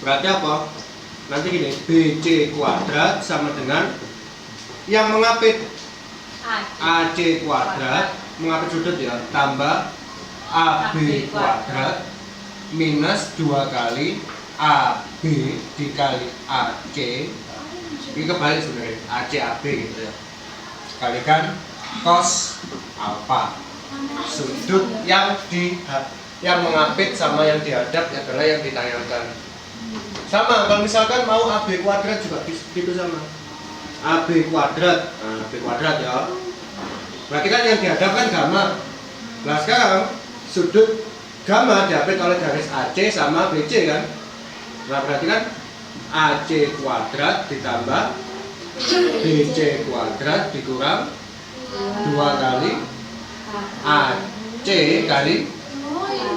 Berarti apa? Nanti gini, BC kuadrat sama dengan yang mengapit AC kuadrat, mengapit sudut ya, tambah AB kuadrat minus 2 kali AB dikali AC. Ini kebalik sebenarnya, AC AB gitu ya. Kalikan cos alpha. Sudut yang mengapit sama yang dihadap adalah yang ditanyakan. Sama, kalau misalkan mau AB kuadrat juga gitu sama. AB kuadrat, nah, AB kuadrat ya. Berarti kan yang dihadap kan gamma. Nah sekarang sudut gamma diapit oleh garis AC sama BC kan. Nah berarti kan AC kuadrat ditambah BC kuadrat dikurang 2 kali AC kali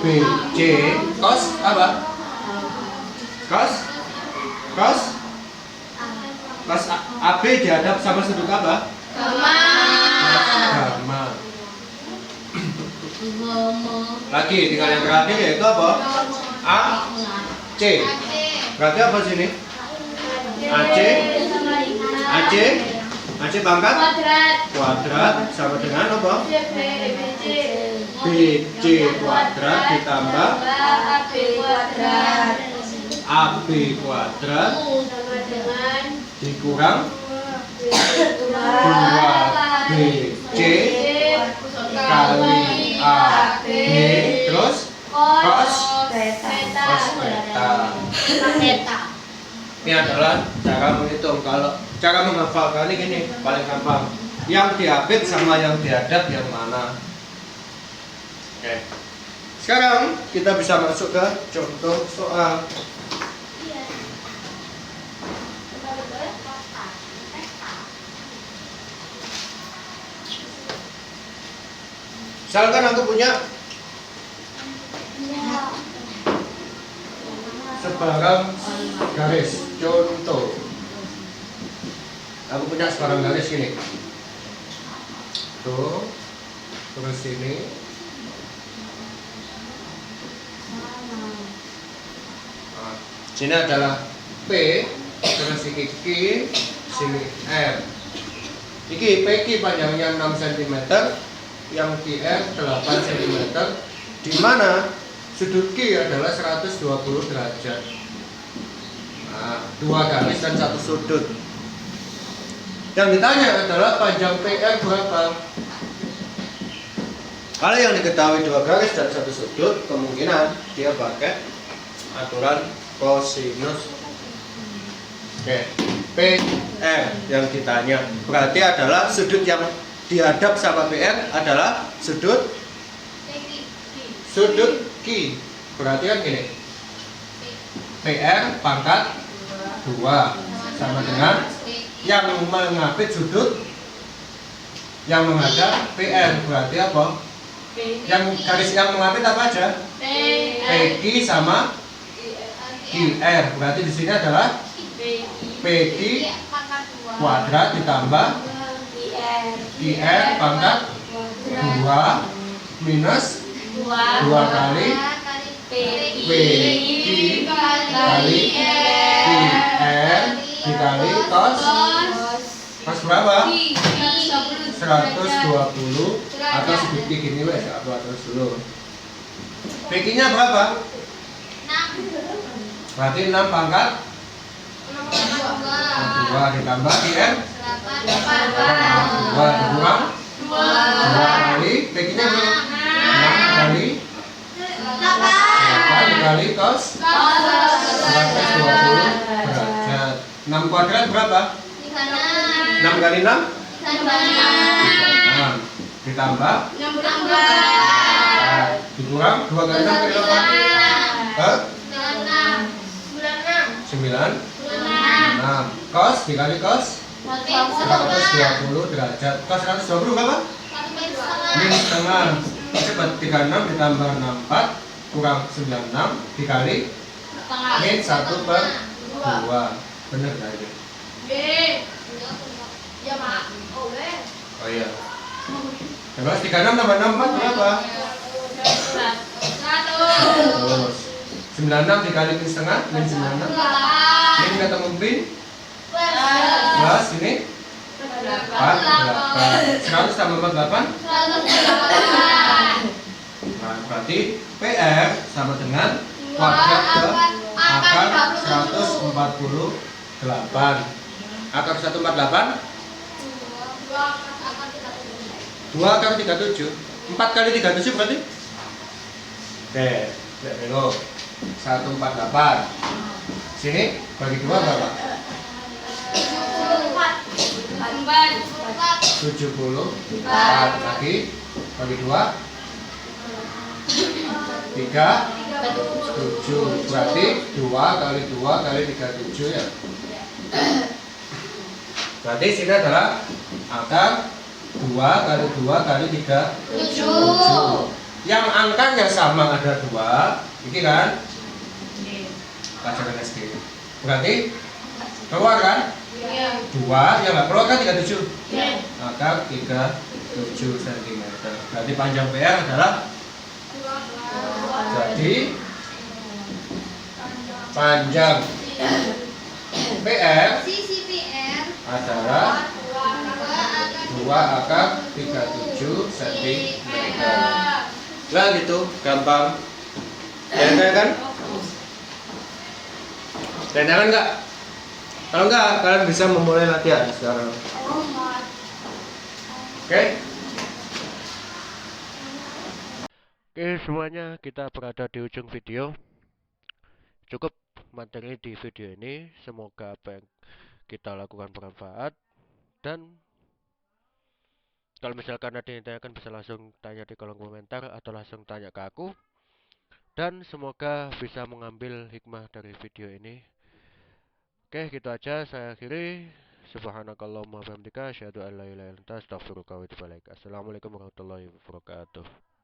BC cos apa? Cos AB dihadap sama sudut apa? Gamma. Lagi tinggal yang terakhir yaitu apa? AC. Berarti apa sini? AC pangkat kuadrat sama dengan apa? BC kuadrat ditambah AB kuadrat dikurang 2BC kali AB terus cos beta. Ini adalah cara menghitung. Kalau cara menghafalkan ini gini, paling gampang. Yang diapit sama yang dihadap yang mana? Oke. Sekarang kita bisa masuk ke contoh soal. Misalkan aku punya sebarang garis, contoh. Aku punya sebarang garis ini. Tuh, terus ini. Nah, sini adalah P, terus ini Q, sini R. Iki PQ panjangnya 6 cm, yang QR 8 cm, di mana sudut Q adalah 120 derajat. Nah, 2 garis dan 1 sudut. Yang ditanya adalah panjang PR berapa? Kalau yang diketahui 2 garis dan 1 sudut, kemungkinan dia pakai aturan kosinus. Oke, PR yang ditanya berarti adalah sudut yang dihadap sama PR adalah sudut Q. Berarti kan gini, PR pangkat 2 sama dengan yang mengapit sudut yang menghadap PR. Berarti apa? Yang garis yang mengapit apa aja? PQ sama QR. Berarti di sini adalah PQ kuadrat ditambah QR pangkat 2 minus 2 kali PQ kali QR dikali cos berapa? 120 atau sudut Q gini wes, aku atur dulu. PQ nya berapa? 6. Berarti 6 pangkat 2 ditambah QR 2 dikurang 2 kali PQ nya berapa? 6 kali 8 dikali cos 120 derajat. 6 kuadrat berapa? 6 kali 6? 6 ditambah dikurang 2 kali 6 kali 8? 9 6 cos dikali cos 120 derajat. Cos 120 berapa? Min setengah. Cepat 36 ditambah 64 kurang 96 dikali min 1/2. Bener gak itu? Oh iya. Terus 36 tambah 64 berapa? 100. 96 dikali min setengah, min 96. Min ketemu min plus ini 48. 100 tambah 48. Nah, berarti PR sama dengan kuadrat ke akar 148. Akar 148 2 akar 37. 4 kali 37 berarti? Oke, lihat dulu. 148. Sini bagi 2 berapa? 74 lagi bagi 2 3 7. Berarti 2 kali 2 kali 37 ya. Berarti sini adalah akar 2 kali 2 kali 37. Yang angkanya sama ada 2. Ini kan pelajaran SD. Berarti keluar kan? 2 yang nggak keluar kan 37. Maka 37 cm. Berarti panjang PR adalah, jadi panjang PR adalah 2 akar 37 cm. Lah gitu, gampang. Ya kan? Dan enggak? Kalau enggak, kalian bisa memulai latihan sekarang. Oke? Oke semuanya, kita berada di ujung video. Cukup materi di video ini. Semoga apa yang kita lakukan bermanfaat. Dan kalau misalkan ada yang tanyakan, bisa langsung tanya di kolom komentar atau langsung tanya ke aku. Dan semoga bisa mengambil hikmah dari video ini. Oke, gitu aja saya akhiri. Subhanakallahumma wa bihamdika asyhadu an la ilaha illa anta astaghfiruka wa atubu ilaik. Assalamualaikum warahmatullahi wabarakatuh.